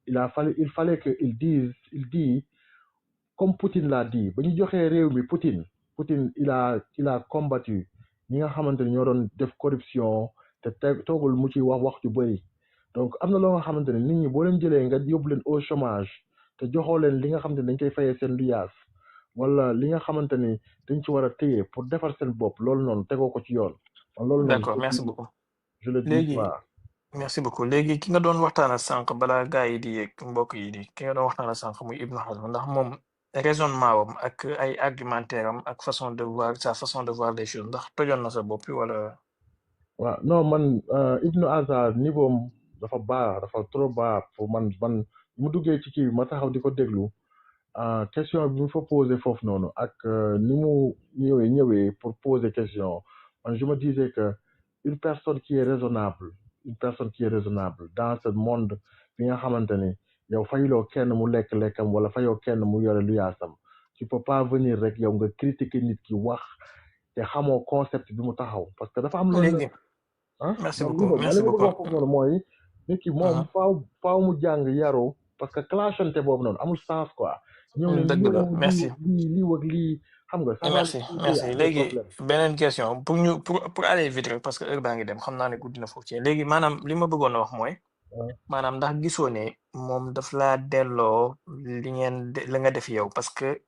il fallait que il dit comme Poutine l'a dit ba ñu joxee réew mi Poutine il a combattu ñi nga xamante ni ñoo doon def corruption te toogul mu ci wax ju bëri donc am na loo nga xamante ne nit ñi boo leen jëlee nga yóbbu leen au chômage te joxoo leen li nga xamante ni dañ koy fayee seen luyaas wala li nga xamante ni dañ ci war a téye pour defar seen bopp loolu noonu tegoo ko ci yoon. loolu noonu d'accord merci beaucoup. je le dis pas. merci beaucoup léegi ki nga doon waxtaanal sànq balaa gars yi di yegg mbokk yi di ki nga doon waxtaanal sànq muy Ibn Hazm ndax moom raisonnement wam ak ay argumentaire am ak sa façon de voir les choses ndax tojoon na sa bopp wala. waaw non man Ibn Hazm niveau dafa baax dafa trop baax pour man mu duggee ci kii bi ma taxaw di ko déglu question bi mu fa posé foofu noonu ak ni mu ñëwee pour poser question man je me disais que une personne qui est raisonnable dans ce monde bi nga xamante ni yow fayuloo kenn mu lekkam wala fayoo kenn mu yore lu yaasam tu peux pas venir rek yow nga critiquer nit ki wax te xamoo concept bi mu taxaw parce que dafa am loolu merci beaucoup noonu mooy nit ki moom faaw mu jàng yaru parce que clashante boobu noonu amul sens quoi ñëw ne dëgg la merci lii wag lii xam nga merci léegi beneen question pour aller vite rek parce que heure baa ngi dem xam naa ne guddi na foofu ci léegi maanaam li ma bëggoon a wax mooy maanaam ndax gisoo ne moom daf laa delloo li nga def yow parce que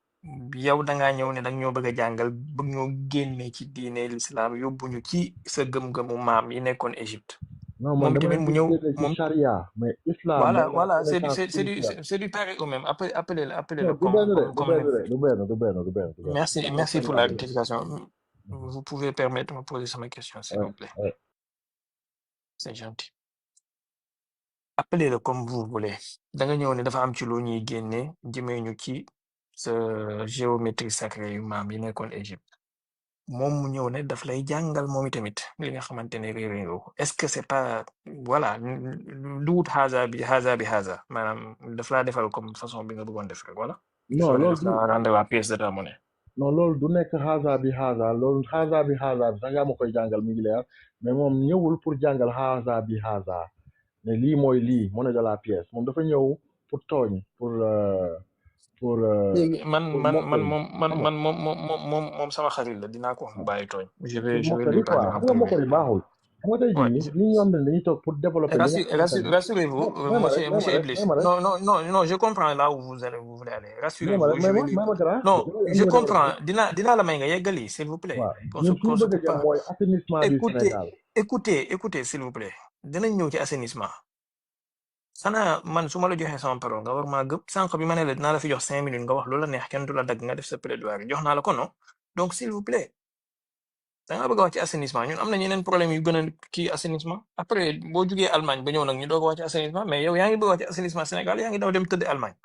yow da ngaa ñëw ne da ñoo bëgg a jàngal bëgg ñoo génne ci diine l'islam yóbbuñu ci sa gëm-gëmu maam yi nekkoon Égypte non man moom dama tamit leen mu di ñëw génne ci moom charia mais islam voilà mooy la voilà connaissance spirituelle. c'est du pareil au même appelez-le non du benn de du benn de du benn du benn du benn du benn. merci pour la rectification. Vous pouvez permettre de me poser ma question, s'il vous plaît. Ouais. C'est gentil. Appelez-le comme vous voulez. Da nga ñëw ne dafa am ci lu ñuy génne jëmee ñu ci sa géométrie sacrée yu maam yi nekkoon Égypte. Moom mu ñëw ne daf lay jàngal moom itamit li nga xamante ne réeré nga ko. Est-ce que c'est pas voilà lu wut haza bi maanaam daf laa defal comme façon bi nga bëggoon def rek voilà. non Soo ne loolu daf laa rendre la pièce de ta monnaie. non loolu du nekk xaasa bi loolu xaasa bi da nga ma koy jàngal mi ngi leer mais moom ñëwul pour jàngal xaasa bi ne lii mooy lii monnaie de la pièce moom dafa ñëw pour tooñ pour léegi man mokkali moom sama xarit la dinaa ko wax mu bàyyi tooñ. je vais mokkali lui quoi parler en xam nga privé. mokkali baaxul xam nga tey Ouais, jii nit ñoo xam ne dañuy toog pour développer li nga xamante ni rassurez-vous, may ma rek monsieur Iblis. may ma rek Non, je comprends là où vous voulez aller. may Rassurez-vous, ma rek je vais lui. may ma grand Non, je indi comprends. Dina la may nga yeggali, s'il vous plaît. waaw Qu'on ñun se fi ñu qu'on se bëgg a coupe jëm pas. mooy assainissement du Sénégal Écoutez, s'il vous plaît. Dinañ ñëw ci assainissement. Xanaa man su ma la joxee sama parole nga war maa gëm sànq bi ma ne la dinaa la fi jox 5 minutes nga wax loola neex kenn du la dagg nga def sa plaidoirie jox naa la ko non donc s'il vous plaît da nga bëgg a wax ci assainissement ñun am na ñeneen problème yu gën a kii assainissement après boo jugee Allemagne ba ñëw nag ñu doog a wax ci assainissement mais yow yaa ngi bëgg a wax ci assainissement Sénégal yaa ngi daw dem tëdd Allemagne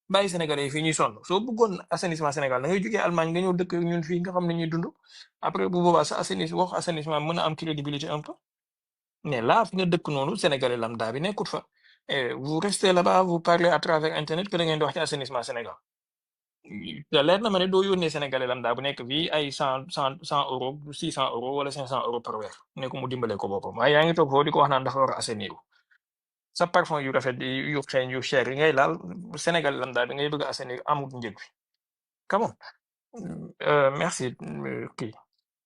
bàyyi Sénégalais yi fii ñuy sonn soo bëggoon assainissement Sénégal da ngay jugee Allemagne nga ñëw dëkk ak ñun fii nga xam ne ñuy dund après bu boobaa sa assainissement mën a am crédibilité un peu mais là fi nga dëkk noonu Sénégalais lambda bi nekkut fa et vous restez là-bas vous parlez à travers internet que da ngeen di wax ci assainissement Sénégal te leer na ma ne doo yónnee Sénégalais lambda bu nekk fii ay 100 euros 600 euros wala 500 euros par weer ne ko mu dimbale ko boppam waaye yaa ngi toog foofu di ko wax naan dafa war a assainir sa parfum yu rafet yu xeeñ yu cher yi ngay laal Sénégalais lambda bi ngay bëgg a assainir amut njëg bi come on merci kii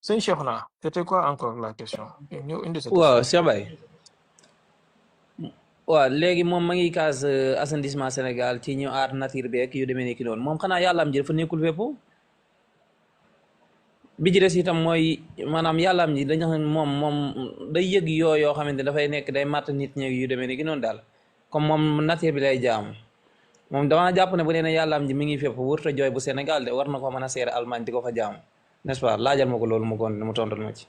sëñ Cheikhouna c'était quoi encore la question ñëw indi sa waaw question Cheikh Baye waaw léegi moom ma ngi kaas assainissement Sénégal ci ñu aar nature bi ak yu demee ni ki noonu moom xanaa yàlla am ji dafa nekkul fépp bi ci des itam mooy maanaam yàlla am ji dañu xam ne moom day yëg yoo xamante dafay nekk day màtt nit ñi yu demee ni ki noonu daal comme moom nature bi lay jaamu moom damaa jàpp ne bu dee ne yàlla am ji mi ngi fépp wërta jooy bu Sénégal de war na ko mën a seere Allemagne di ko fa jaamu n'est-ce pas laajal ma ko loolu mu tontal ma ci.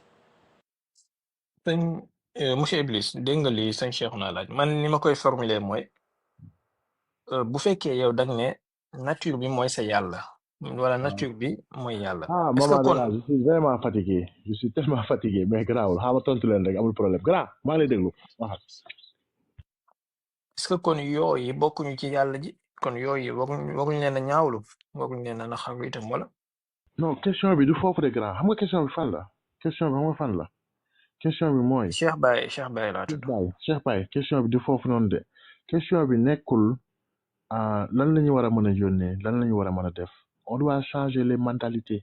sëñ monsieur Iblis dégg nga lii sëñ Cheikhouna laaj man ni ma koy formuler mooy bu fekkee yow dag ne nature bi mooy sa yàlla wala nature bi mooy yàlla est-ce que maman kon Dela je suis vraiment fatigué je suis tellement fatigué mais garaawul xaama tontu leen rek amul problème grand maa ngi lay déglu waxal est-ce que kon yooyu bokkuñu ci yàlla ji kon yooyu waruñ leen a ñaawlu waruñ leen a naxaru itam wala non question bi du foofu de grand xam nga question bi fan la question bi xam nga fan la question bi mooy Cheikh Baye laa tudd Cheikh Baye question bi du foofu noonu de question bi nekkul lan la ñu war a mën a yónnee lan la ñu war a mën a def on doit changer les mentalités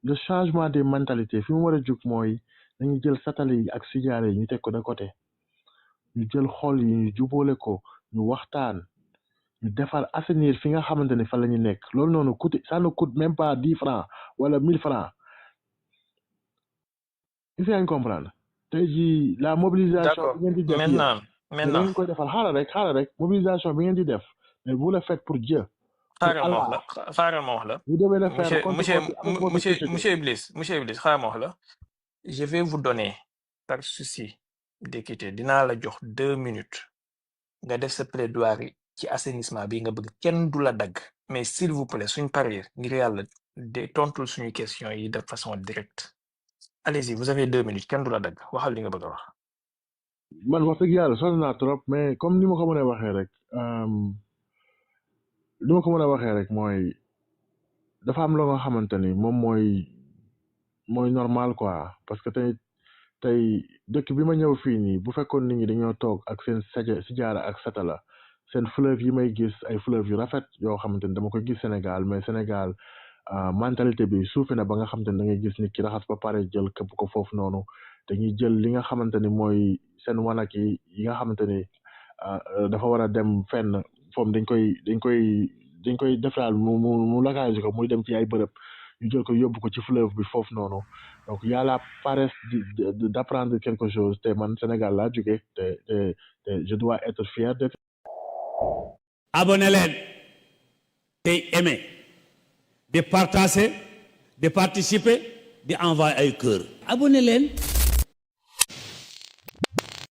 le changement des mentalités fi mu war a jóg mooy dañuy jël satellite yi ak sijaare yi ñu teg ko de côté ñu jël xol yi ñu jubóole ko ñu waxtaan ñu defar assainir fi nga xamante ne fa la ñu nekk loolu noonu coûte ça ne coûte même pas 10 francs wala 1000 francs il faut comprendre tey jii la mobilisation d'accord bi ngeen di def maintenant da ngeen koy defal xaaral rek mobilisation bi ngeen di def mais vous le faites pour Dieu xaaral ma wax la vous devez le faire monsieur Iblis xaaral ma wax la je vais vous donner par souci d'équité dinaa la jox 2 minutes nga def sa plaidoirie ci assainissement bi nga bëgg kenn du la dagg mais s'il vous plaît suñ paree ngir yàlla de tontul suñu question yi de façon directe allez-y vous avez 2 minutes kenn du la dagg waxal li nga bëgg a wax man wax dëgg yàlla sonn naa trop mais comme ni ma ko mën a waxee rek li ma ko mën a waxee rek mooy dafa am loo nga xamante ni moom mooy normal quoi parce que tey dëkk bi ma ñëw fii nii bu fekkoon nit ñi dañoo toog ak seen sijaara ak satala seen fleuve yi may gis ay fleuve yu rafet yoo xamante ni dama koy gis Sénégal mais Sénégal mentalité bi suufe na ba nga xamante ni da ngay gis nit ki raxas ba pare jël këpp ko foofu noonu dañuy jël li nga xamante ni mooy seen wanak yi nga xamante ni dafa war a dem fenn foofu dañ dañ koy defaraat mu localiser ko muy dem ci ay bërëb ñu jël ko yóbbu ko ci fleuve bi foofu noonu donc y a la paresse d'apprendre quelque chose te man Sénégal laa jóge te je dois être fier d'être. abonné leen tey aimé di partager di participer di envoyer ay cœur abonné leen